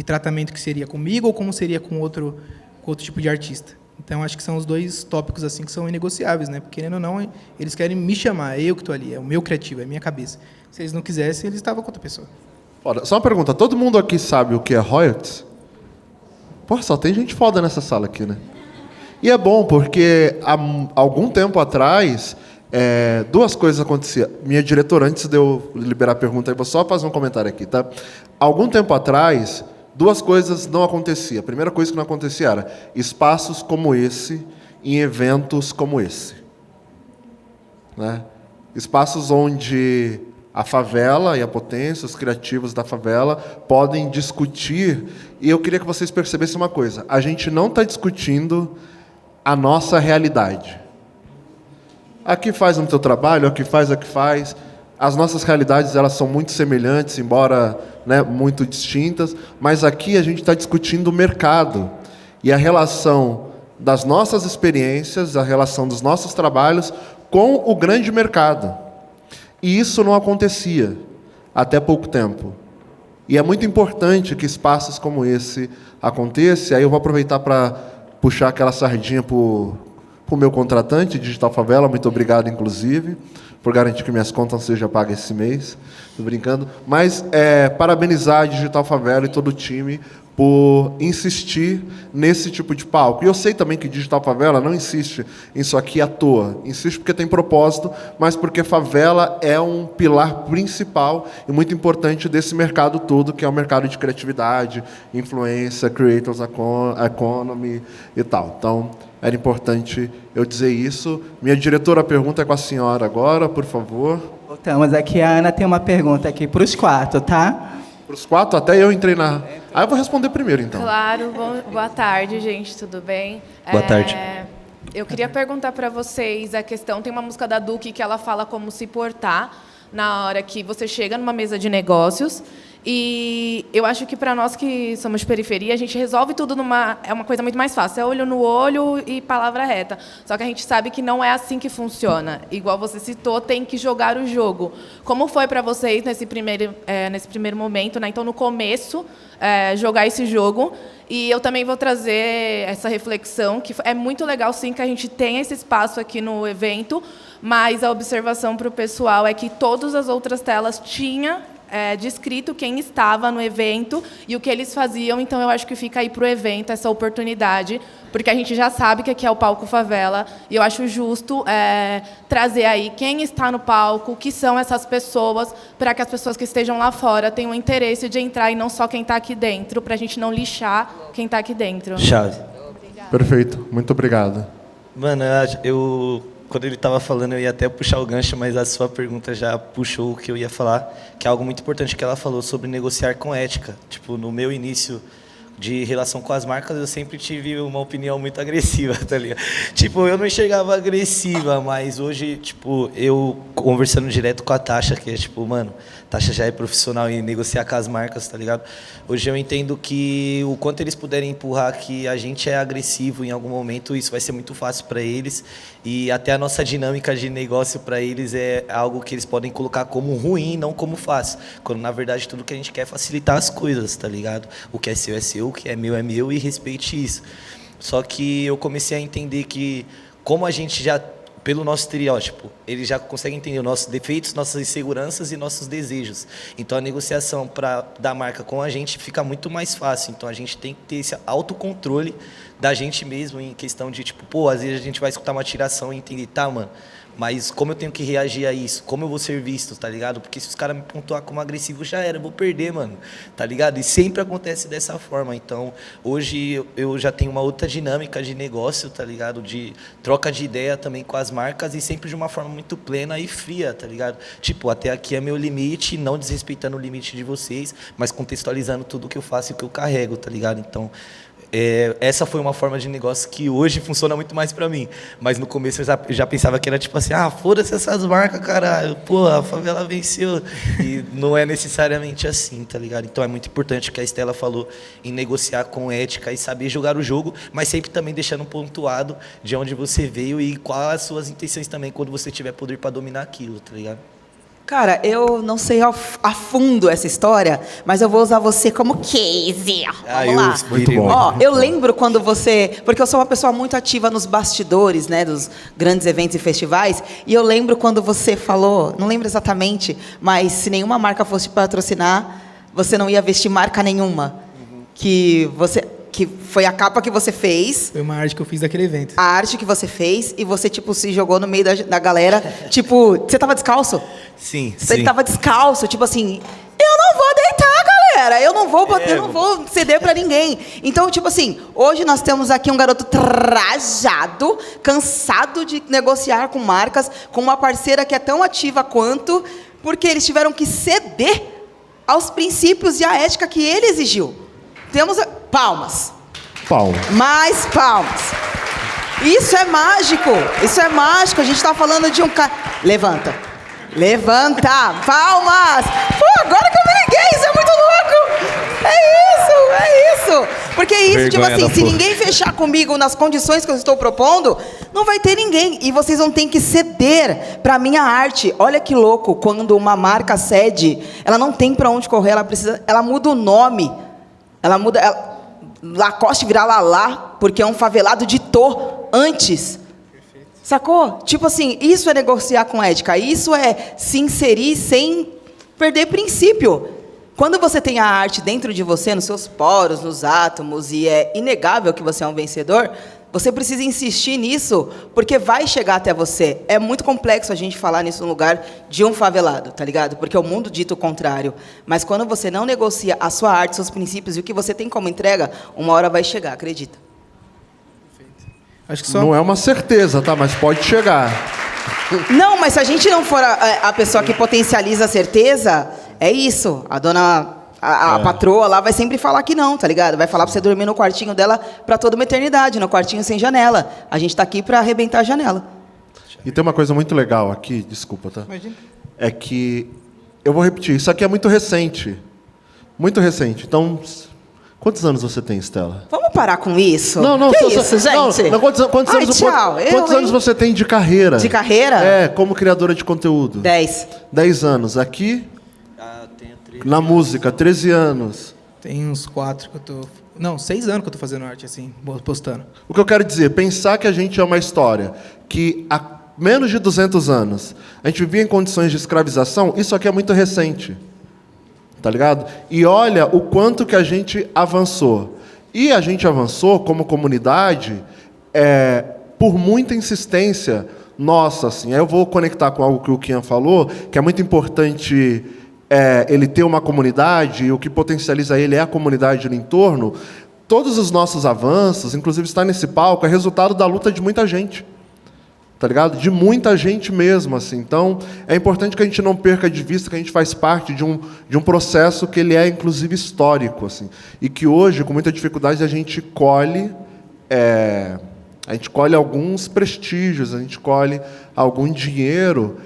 tratamento que seria comigo ou como seria com outro tipo de artista. Então, acho que são os dois tópicos assim que são inegociáveis, né? Porque, querendo ou não, eles querem me chamar, é eu que estou ali, é o meu criativo, é a minha cabeça. Se eles não quisessem, eles estavam com outra pessoa. Olha, só uma pergunta, todo mundo aqui sabe o que é royalties? Pô, só tem gente foda nessa sala aqui, né? E é bom, porque há algum tempo atrás, duas coisas aconteciam. Minha diretora, antes de eu liberar a pergunta, eu vou só fazer um comentário aqui, tá? Algum tempo atrás, duas coisas não aconteciam. A primeira coisa que não acontecia era espaços como esse, em eventos como esse. Né? Espaços onde a favela e a potência, os criativos da favela, podem discutir. E eu queria que vocês percebessem uma coisa. A gente não está discutindo a nossa realidade. Aqui faz o teu trabalho, aqui faz. As nossas realidades elas são muito semelhantes, embora, né, muito distintas, mas aqui a gente está discutindo o mercado e a relação das nossas experiências, a relação dos nossos trabalhos com o grande mercado. E isso não acontecia até pouco tempo. E é muito importante que espaços como esse aconteçam. Aí eu vou aproveitar para puxar aquela sardinha para o meu contratante, Digital Favela. Muito obrigado, inclusive, por garantir que minhas contas sejam pagas esse mês. Estou brincando. Mas parabenizar a Digital Favela e todo o time por insistir nesse tipo de palco. E eu sei também que Digital Favela não insiste nisso aqui à toa. Insiste porque tem propósito, mas porque favela é um pilar principal e muito importante desse mercado todo, que é o mercado de criatividade, influência, creators economy e tal. Então, era importante eu dizer isso. Minha diretora, a pergunta é com a senhora agora, por favor. Voltamos aqui. A Ana tem uma pergunta aqui para os 4, tá? Para os 4, até eu entrei na... Ah, eu vou responder primeiro, então. Claro. Boa tarde, gente. Tudo bem? Boa tarde. Eu queria perguntar para vocês a questão... Tem uma música da Duque que ela fala como se portar na hora que você chega numa mesa de negócios. E eu acho que, para nós que somos de periferia, a gente resolve tudo é uma coisa muito mais fácil. É olho no olho e palavra reta. Só que a gente sabe que não é assim que funciona. Igual você citou, tem que jogar o jogo. Como foi para vocês nesse primeiro momento, né? Então, no começo, jogar esse jogo? E eu também vou trazer essa reflexão, que é muito legal, sim, que a gente tenha esse espaço aqui no evento, mas a observação para o pessoal é que todas as outras telas tinham descrito quem estava no evento e o que eles faziam. Então, eu acho que fica aí para o evento essa oportunidade, porque a gente já sabe que aqui é o Palco Favela, e eu acho justo trazer aí quem está no palco, o que são essas pessoas, para que as pessoas que estejam lá fora tenham interesse de entrar, e não só quem está aqui dentro, para a gente não lixar quem está aqui dentro. Chave. Perfeito. Muito obrigado. Mano, quando ele estava falando, eu ia até puxar o gancho, mas a sua pergunta já puxou o que eu ia falar, que é algo muito importante que ela falou sobre negociar com ética. Tipo, no meu início de relação com as marcas, eu sempre tive uma opinião muito agressiva, tá ligado? Tipo, eu não enxergava agressiva, mas hoje, tipo, eu conversando direto com a Tasha, que é tipo, mano, Tasha já é profissional em negociar com as marcas, tá ligado? Hoje eu entendo que o quanto eles puderem empurrar que a gente é agressivo em algum momento, isso vai ser muito fácil para eles, e até a nossa dinâmica de negócio para eles é algo que eles podem colocar como ruim, não como fácil, quando na verdade tudo que a gente quer é facilitar as coisas, tá ligado? O que é seu, o que é meu, e respeite isso. Só que eu comecei a entender que, como a gente já, pelo nosso estereótipo, ele já consegue entender os nossos defeitos, nossas inseguranças e nossos desejos. Então, a negociação da marca com a gente fica muito mais fácil. Então, a gente tem que ter esse autocontrole da gente mesmo, em questão de, tipo, pô, às vezes a gente vai escutar uma tiração e entender, tá, mano, mas como eu tenho que reagir a isso? Como eu vou ser visto, tá ligado? Porque se os caras me pontuar como agressivo, já era, eu vou perder, mano, tá ligado? E sempre acontece dessa forma. Então, hoje eu já tenho uma outra dinâmica de negócio, tá ligado? De troca de ideia também com as marcas, e sempre de uma forma muito plena e fria, tá ligado? Tipo, até aqui é meu limite, não desrespeitando o limite de vocês, mas contextualizando tudo que eu faço e o que eu carrego, tá ligado? Então, essa foi uma forma de negócio que hoje funciona muito mais pra mim, mas no começo eu já pensava que era tipo assim, foda-se essas marcas, caralho, porra, a favela venceu, e não é necessariamente assim, tá ligado? Então é muito importante o que a Estela falou em negociar com ética e saber jogar o jogo, mas sempre também deixando pontuado de onde você veio e quais as suas intenções também quando você tiver poder pra dominar aquilo, tá ligado? Cara, eu não sei a fundo essa história, mas eu vou usar você como case. Vamos lá. Muito bom. Ó, eu lembro quando você... Porque eu sou uma pessoa muito ativa nos bastidores, né, dos grandes eventos e festivais, e eu lembro quando você falou, não lembro exatamente, mas se nenhuma marca fosse te patrocinar, você não ia vestir marca nenhuma. Que foi a capa que você fez. Foi uma arte que eu fiz daquele evento. A arte que você fez, e você, tipo, se jogou no meio da galera. Tipo, você tava descalço? Sim, Você tava descalço, tipo assim, eu não vou deitar, galera, eu não vou ceder pra ninguém. Então, tipo assim, hoje nós temos aqui um garoto trajado, cansado de negociar com marcas, com uma parceira que é tão ativa quanto, porque eles tiveram que ceder aos princípios e à ética que ele exigiu. Temos palmas. Palmas. Mais palmas. Isso é mágico. Isso é mágico. A gente está falando de um cara... Levanta. Palmas. Pô, agora que eu me liguei, isso é muito louco. É isso. Porque é isso, tipo assim, se ninguém fechar comigo nas condições que eu estou propondo, Não vai ter ninguém. E vocês vão ter que ceder para a minha arte. Olha que louco, quando uma marca cede, ela não tem para onde correr, ela muda o nome. Lacoste virar Lalá, porque é um favelado ditou antes. Sacou? Tipo assim, isso é negociar com ética. Isso é se inserir sem perder princípio. Quando você tem a arte dentro de você, nos seus poros, nos átomos, e é inegável que você é um vencedor, você precisa insistir nisso, porque vai chegar até você. É muito complexo a gente falar nisso no lugar de um favelado, tá ligado? Porque o mundo dita o contrário. Mas quando você não negocia a sua arte, seus princípios e o que você tem como entrega, uma hora vai chegar, acredita. Acho que só... Não é uma certeza, tá? Mas pode chegar. Não, mas se a gente não for a pessoa que potencializa a certeza, é isso. A dona... A patroa lá vai sempre falar que não, tá ligado? Vai falar pra você dormir no quartinho dela pra toda uma eternidade, no quartinho sem janela. A gente tá aqui pra arrebentar a janela. E tem uma coisa muito legal aqui, desculpa, tá? Imagina. É que, eu vou repetir, isso aqui é muito recente. Muito recente. Então, quantos anos você tem, Estela? Vamos parar com isso? Não, que isso, gente? Não, quantos Ai, anos, tchau. quantos anos você tem de carreira? De carreira? É, como criadora de conteúdo. 10. 10 anos. Aqui, na música, 13 anos. Tem uns 4 que eu tô... Não, 6 anos que eu tô fazendo arte, assim, postando. O que eu quero dizer, pensar que a gente é uma história que há menos de 200 anos a gente vivia em condições de escravização, isso aqui é muito recente. Tá ligado? E olha o quanto que a gente avançou. E a gente avançou como comunidade por muita insistência nossa. Assim. Aí eu vou conectar com algo que o Kian falou, que é muito importante ele ter uma comunidade, e o que potencializa ele é a comunidade no entorno. Todos os nossos avanços, inclusive estar nesse palco, é resultado da luta de muita gente. Tá ligado? De muita gente mesmo, assim. Então, é importante que a gente não perca de vista que a gente faz parte de um processo que ele é, inclusive, histórico, assim. E que hoje, com muita dificuldade, a gente colhe alguns prestígios, a gente colhe algum dinheiro,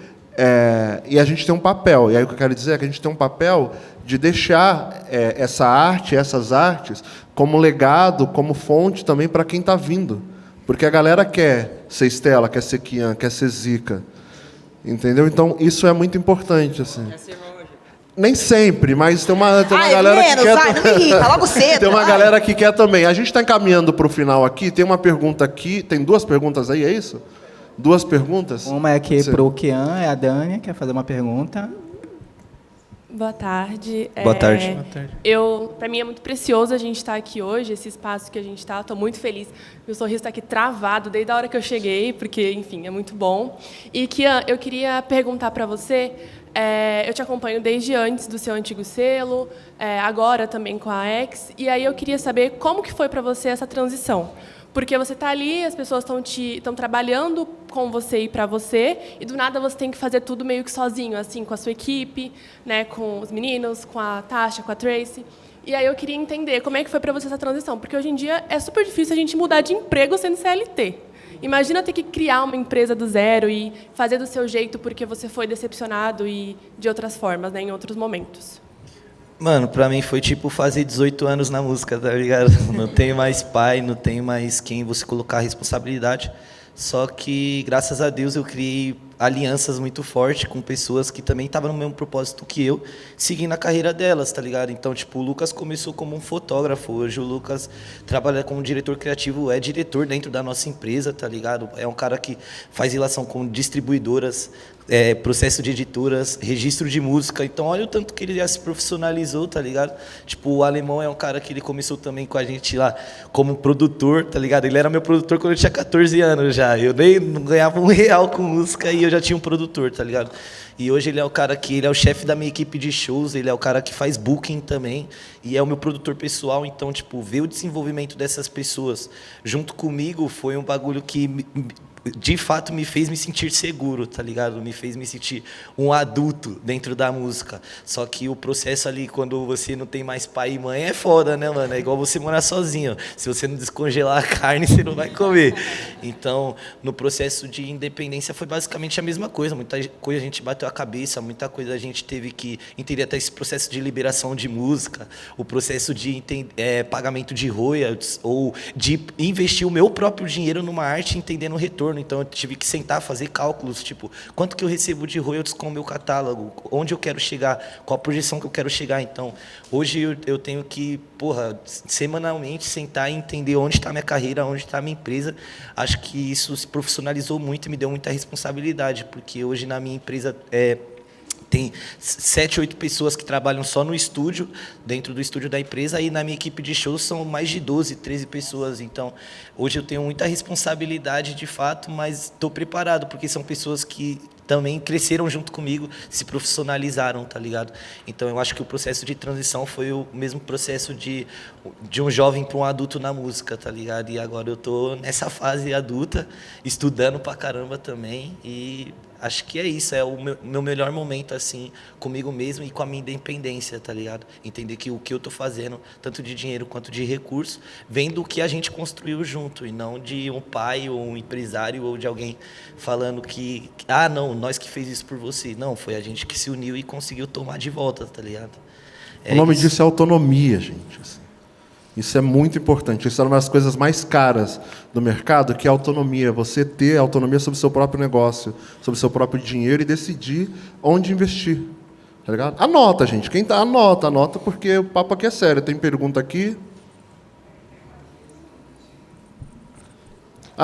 e a gente tem um papel. E aí o que eu quero dizer é que a gente tem um papel de deixar essa arte, essas artes, como legado, como fonte também para quem está vindo. Porque a galera quer ser Estela, quer ser Kian, quer ser Zica. Entendeu? Então, isso é muito importante, assim. Quer ser Roger. Nem sempre, mas tem uma galera que quer... não me irrita, logo cedo. Tem uma galera que quer também. A gente está encaminhando para o final aqui. Tem uma pergunta aqui. Tem 2 perguntas aí, é isso? 2 perguntas? Uma é aqui para o Kian, é a Dani, quer fazer uma pergunta. Boa tarde. Boa tarde. Boa tarde. Para mim é muito precioso a gente estar aqui hoje, esse espaço que a gente está. Estou muito feliz. Meu sorriso está aqui travado desde a hora que eu cheguei, porque, enfim, é muito bom. E, Kian, eu queria perguntar para você, eu te acompanho desde antes do seu antigo selo, agora também com a X, e aí eu queria saber como que foi para você essa transição. Porque você está ali, as pessoas estão trabalhando com você e para você, e do nada você tem que fazer tudo meio que sozinho, assim, com a sua equipe, né, com os meninos, com a Tasha, com a Tracy. E aí eu queria entender como é que foi para você essa transição, porque hoje em dia é super difícil a gente mudar de emprego sendo CLT. Imagina ter que criar uma empresa do zero e fazer do seu jeito porque você foi decepcionado e de outras formas, né, em outros momentos. Mano, pra mim foi tipo fazer 18 anos na música, tá ligado? Não tenho mais pai, não tenho mais quem você colocar a responsabilidade. Só que, graças a Deus, eu criei alianças muito fortes com pessoas que também estavam no mesmo propósito que eu, seguindo a carreira delas, tá ligado? Então, tipo, o Lucas começou como um fotógrafo, hoje o Lucas trabalha como diretor criativo, é diretor dentro da nossa empresa, tá ligado? É um cara que faz relação com distribuidoras, processo de editoras, registro de música. Então, olha o tanto que ele já se profissionalizou, tá ligado? Tipo, o Alemão é um cara que ele começou também com a gente lá como produtor, tá ligado? Ele era meu produtor quando eu tinha 14 anos já. Eu nem não ganhava R$1 com música e eu já tinha um produtor, tá ligado? E hoje ele é o cara que ele é o chefe da minha equipe de shows, ele é o cara que faz booking também e é o meu produtor pessoal. Então, tipo, ver o desenvolvimento dessas pessoas junto comigo foi um bagulho que de fato me fez me sentir seguro, tá ligado? Me fez me sentir um adulto dentro da música. Só que o processo ali, quando você não tem mais pai e mãe, é foda, né, mano? É igual você morar sozinho. Se você não descongelar a carne, você não vai comer. Então, no processo de independência foi basicamente a mesma coisa. Muita coisa a gente bateu a cabeça, muita coisa a gente teve que entender, até esse processo de liberação de música, o processo de pagamento de royalties, ou de investir o meu próprio dinheiro numa arte entendendo o retorno. retorno, então eu tive que sentar, fazer cálculos, tipo, quanto que eu recebo de royalties com o meu catálogo, onde eu quero chegar, qual a projeção que eu quero chegar. Então, hoje eu tenho que, semanalmente sentar e entender onde está minha carreira, onde está minha empresa. Acho que isso se profissionalizou muito e me deu muita responsabilidade, porque hoje na minha empresa tem 7, 8 pessoas que trabalham só no estúdio, dentro do estúdio da empresa, e na minha equipe de shows são mais de 12, 13 pessoas. Então, hoje eu tenho muita responsabilidade, de fato, mas estou preparado, porque são pessoas que também cresceram junto comigo, se profissionalizaram, tá ligado? Então, eu acho que o processo de transição foi o mesmo processo de um jovem para um adulto na música, tá ligado? E agora eu tô nessa fase adulta, estudando pra caramba também, e acho que é isso, é o meu melhor momento, assim, comigo mesmo e com a minha independência, tá ligado? Entender que o que eu tô fazendo, tanto de dinheiro quanto de recurso, vem do que a gente construiu junto, e não de um pai ou um empresário ou de alguém falando que, não, nós que fez isso por você. Não, foi a gente que se uniu e conseguiu tomar de volta, tá ligado? O nome disso é autonomia, gente. Isso é muito importante. Isso é uma das coisas mais caras do mercado, que é a autonomia. Você ter autonomia sobre o seu próprio negócio, sobre o seu próprio dinheiro e decidir onde investir. Tá ligado? Anota, gente. Quem tá, anota, porque o papo aqui é sério. Tem pergunta aqui.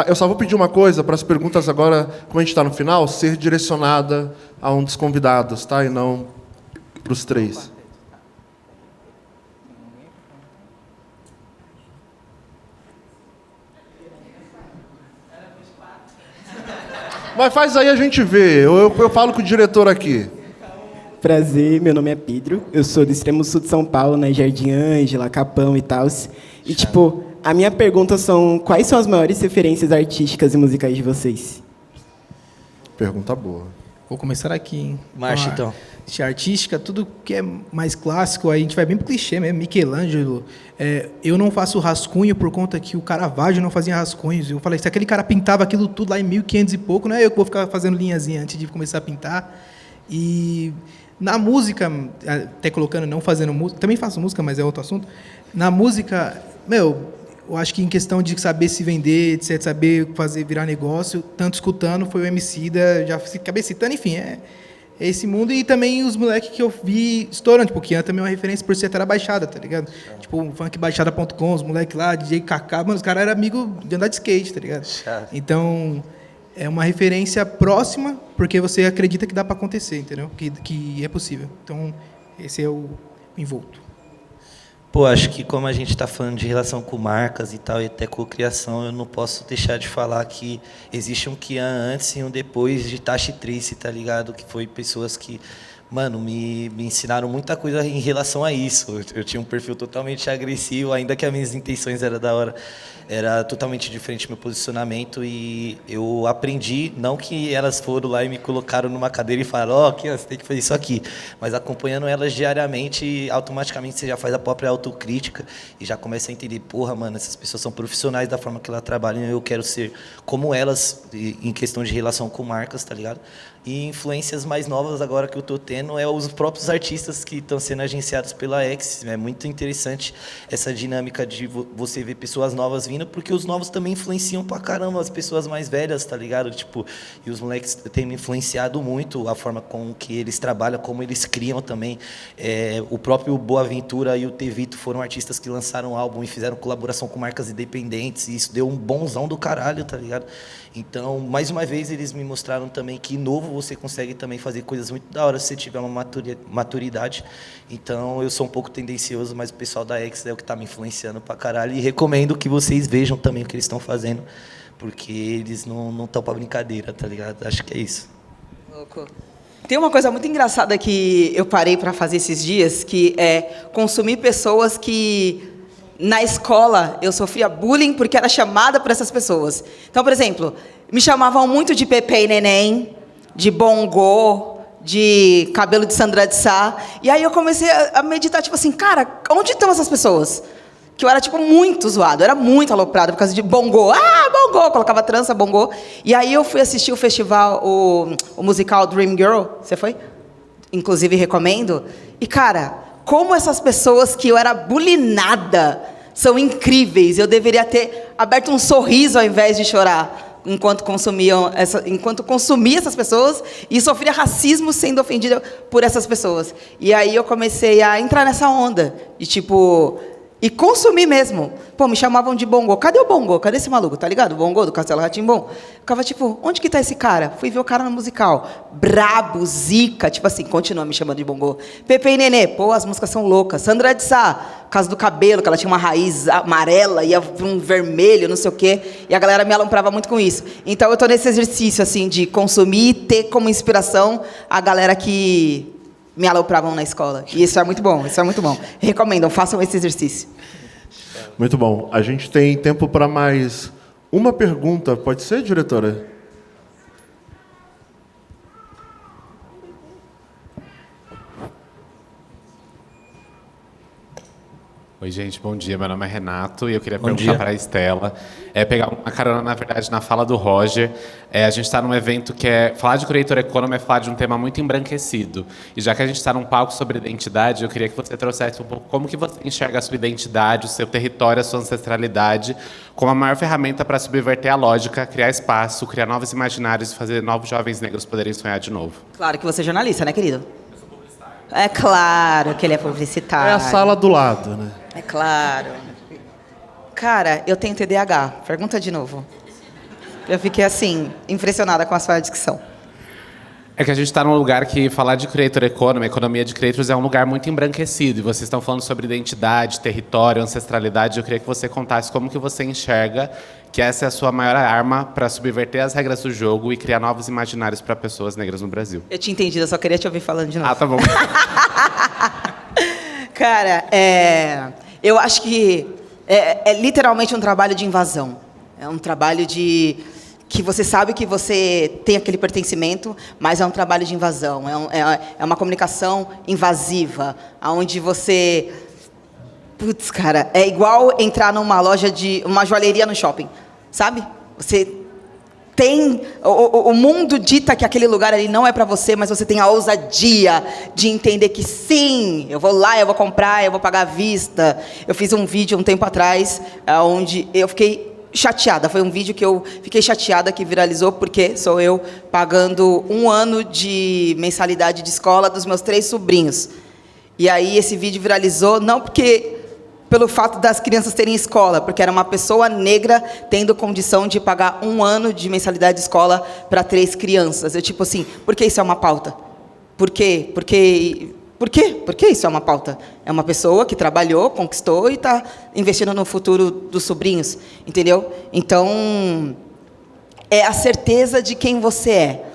Eu só vou pedir uma coisa para as perguntas agora, como a gente está no final, ser direcionada a um dos convidados, tá? E não para os 3. Mas faz aí, a gente vê. Eu falo com o diretor aqui. Prazer, meu nome é Pedro. Eu sou do extremo sul de São Paulo, na Jardim Ângela, Capão e tal. E, a minha pergunta são: quais são as maiores referências artísticas e musicais de vocês? Pergunta boa. Vou começar aqui, hein? Marcha, então. Artística, tudo que é mais clássico, aí a gente vai bem pro clichê mesmo. Michelangelo. Eu não faço rascunho por conta que o Caravaggio não fazia rascunhos. Eu falei, se aquele cara pintava aquilo tudo lá em 1500 e pouco, não é eu que vou ficar fazendo linhazinha antes de começar a pintar. E na música, até colocando, não fazendo música, também faço música, mas é outro assunto. Na música, eu acho que em questão de saber se vender, de saber fazer virar negócio, tanto escutando, foi o Emicida, já acabei citando, enfim, é esse mundo. E também os moleques que eu vi estourando, tipo, o Kian também é uma referência por ser da Baixada, tá ligado? Tipo, o funkbaixada.com, os moleques lá, DJ Kaká, mano, os caras eram amigos de andar de skate, tá ligado? Então, é uma referência próxima, porque você acredita que dá para acontecer, entendeu? Que é possível. Então, esse é o envolto. Acho que como a gente está falando de relação com marcas e tal, e até cocriação, eu não posso deixar de falar que existe um Kian antes e um depois de Tashi Trace, tá ligado? Que foi pessoas que, mano, me ensinaram muita coisa em relação a isso. Eu tinha um perfil totalmente agressivo, ainda que as minhas intenções eram da hora. Era totalmente diferente meu posicionamento, e eu aprendi, não que elas foram lá e me colocaram numa cadeira e falaram, Kian, você tem que fazer isso aqui, mas acompanhando elas diariamente, automaticamente você já faz a própria autocrítica e já começa a entender, mano, essas pessoas são profissionais da forma que elas trabalham, eu quero ser como elas em questão de relação com marcas, tá ligado? E influências mais novas agora que eu tô tendo é os próprios artistas que estão sendo agenciados pela X. É muito interessante essa dinâmica de você ver pessoas novas vindo, porque os novos também influenciam pra caramba as pessoas mais velhas, tá ligado? E os moleques têm me influenciado muito a forma com que eles trabalham, como eles criam também. O próprio Boaventura e o Tevito foram artistas que lançaram álbum e fizeram colaboração com marcas independentes, e isso deu um bonzão do caralho, tá ligado? Então, mais uma vez, eles me mostraram também que novo você consegue também fazer coisas muito da hora se você tiver uma maturidade. Então, eu sou um pouco tendencioso, mas o pessoal da X é o que está me influenciando pra caralho. E recomendo que vocês vejam também o que eles estão fazendo, porque eles não estão pra brincadeira, tá ligado? Acho que é isso. Louco. Tem uma coisa muito engraçada que eu parei para fazer esses dias, que é consumir pessoas que... Na escola, eu sofria bullying porque era chamada por essas pessoas. Então, por exemplo, me chamavam muito de Pepe e Neném, de Bongo, de cabelo de Sandra de Sá. E aí eu comecei a meditar, tipo assim, cara, onde estão essas pessoas? Que eu era, muito zoado, eu era muito aloprado por causa de Bongo. Bongo! Colocava trança, Bongo. E aí eu fui assistir o festival, o musical Dream Girl. Você foi? Inclusive, recomendo. E, cara... Como essas pessoas que eu era bulinada são incríveis. Eu deveria ter aberto um sorriso ao invés de chorar enquanto consumia essas pessoas e sofria racismo sendo ofendida por essas pessoas. E aí eu comecei a entrar nessa onda de tipo... E consumir mesmo. Pô, me chamavam de Bongo. Cadê o Bongo? Cadê esse maluco? Tá ligado? O Bongo do Castelo Rá-Tim-Bum. Ficava tipo, onde que tá esse cara? Fui ver o cara no musical. Brabo, zica. Tipo assim, continua me chamando de Bongo. Pepe e Nenê. Pô, as músicas são loucas. Sandra de Sá. Caso do cabelo, que ela tinha uma raiz amarela, ia pra um vermelho, não sei o quê. E a galera me alombrava muito com isso. Então eu tô nesse exercício, assim, de consumir e ter como inspiração a galera que... me alopravam na escola. E isso é muito bom, isso é muito bom. Recomendam, façam esse exercício. Muito bom. A gente tem tempo para mais uma pergunta. Pode ser, diretora? Oi, gente, bom dia. Meu nome é Renato e eu queria perguntar para a Estela, pegar uma carona, na verdade, na fala do Roger. A gente está num evento que falar de Creator Economy é falar de um tema muito embranquecido. E já que a gente está num palco sobre identidade, eu queria que você trouxesse um pouco como que você enxerga a sua identidade, o seu território, a sua ancestralidade, como a maior ferramenta para subverter a lógica, criar espaço, criar novos imaginários e fazer novos jovens negros poderem sonhar de novo. Claro que você é jornalista, né, querido? É claro que ele é publicitário. É a sala do lado, né? É claro. Cara, eu tenho TDAH. Pergunta de novo. Eu fiquei, assim, impressionada com a sua dicção. É que a gente está num lugar que falar de Creator Economy, economia de creators, é um lugar muito embranquecido. E vocês estão falando sobre identidade, território, ancestralidade. Eu queria que você contasse como que você enxerga que essa é a sua maior arma para subverter as regras do jogo e criar novos imaginários para pessoas negras no Brasil. Eu tinha entendido, eu só queria te ouvir falando de novo. Ah, tá bom. Cara, eu acho que é literalmente um trabalho de invasão. É um trabalho que você sabe que você tem aquele pertencimento, mas é um trabalho de invasão. É uma comunicação invasiva, onde você... Putz, cara, é igual entrar numa loja uma joalheria no shopping, sabe? Você tem... O mundo dita que aquele lugar ali não é para você, mas você tem a ousadia de entender que sim, eu vou lá, eu vou comprar, eu vou pagar à vista. Eu fiz um vídeo um tempo atrás, onde eu fiquei chateada. Foi um vídeo que eu fiquei chateada, que viralizou, porque sou eu pagando 1 ano de mensalidade de escola dos meus 3 sobrinhos. E aí esse vídeo viralizou, não pelo fato das crianças terem escola, porque era uma pessoa negra tendo condição de pagar 1 ano de mensalidade de escola para 3 crianças. Eu, tipo assim, por que isso é uma pauta? Por quê? Por quê? Por que isso é uma pauta? É uma pessoa que trabalhou, conquistou e está investindo no futuro dos sobrinhos, entendeu? Então, é a certeza de quem você é.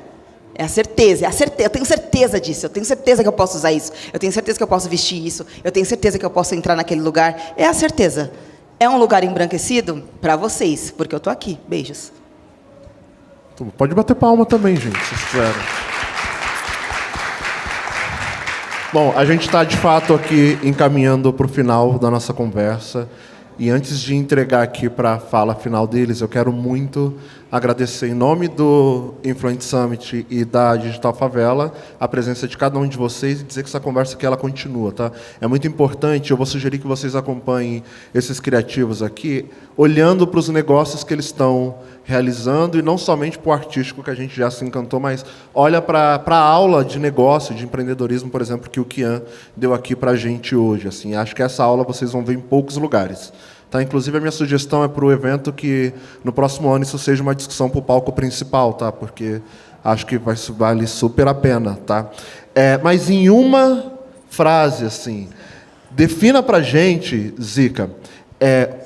É a certeza. Eu tenho certeza disso, eu tenho certeza que eu posso usar isso, eu tenho certeza que eu posso vestir isso, eu tenho certeza que eu posso entrar naquele lugar. É a certeza. É um lugar embranquecido para vocês, porque eu estou aqui. Beijos. Pode bater palma também, gente, se quiserem. Bom, a gente está, de fato, aqui encaminhando para o final da nossa conversa. E antes de entregar aqui para a fala final deles, eu quero muito agradecer, em nome do Influent Summit e da Digital Favela, a presença de cada um de vocês e dizer que essa conversa aqui ela continua, tá? É muito importante, eu vou sugerir que vocês acompanhem esses criativos aqui, olhando para os negócios que eles estão realizando, e não somente para o artístico, que a gente já se encantou, mas olha para a aula de negócio, de empreendedorismo, por exemplo, que o Kian deu aqui para a gente hoje. Assim, acho que essa aula vocês vão ver em poucos lugares. Tá? Inclusive, a minha sugestão é para o evento que, no próximo ano, isso seja uma discussão para o palco principal, tá? Porque acho que vale super a pena. Tá? Mas, em uma frase, assim, defina para a gente, Zica,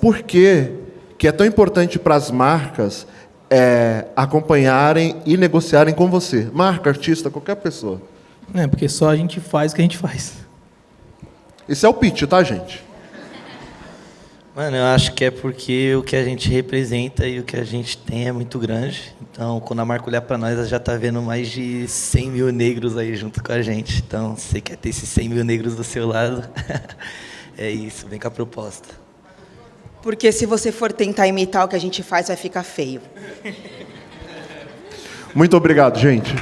por que é tão importante para as marcas acompanharem e negociarem com você. Marca, artista, qualquer pessoa. Porque só a gente faz o que a gente faz. Esse é o pitch, tá, gente? Mano, eu acho que é porque o que a gente representa e o que a gente tem é muito grande. Então, quando a marca olhar para nós, ela já está vendo mais de 100 mil negros aí junto com a gente. Então, se você quer ter esses 100 mil negros do seu lado, é isso, vem com a proposta. Porque se você for tentar imitar o que a gente faz, vai ficar feio. Muito obrigado, gente.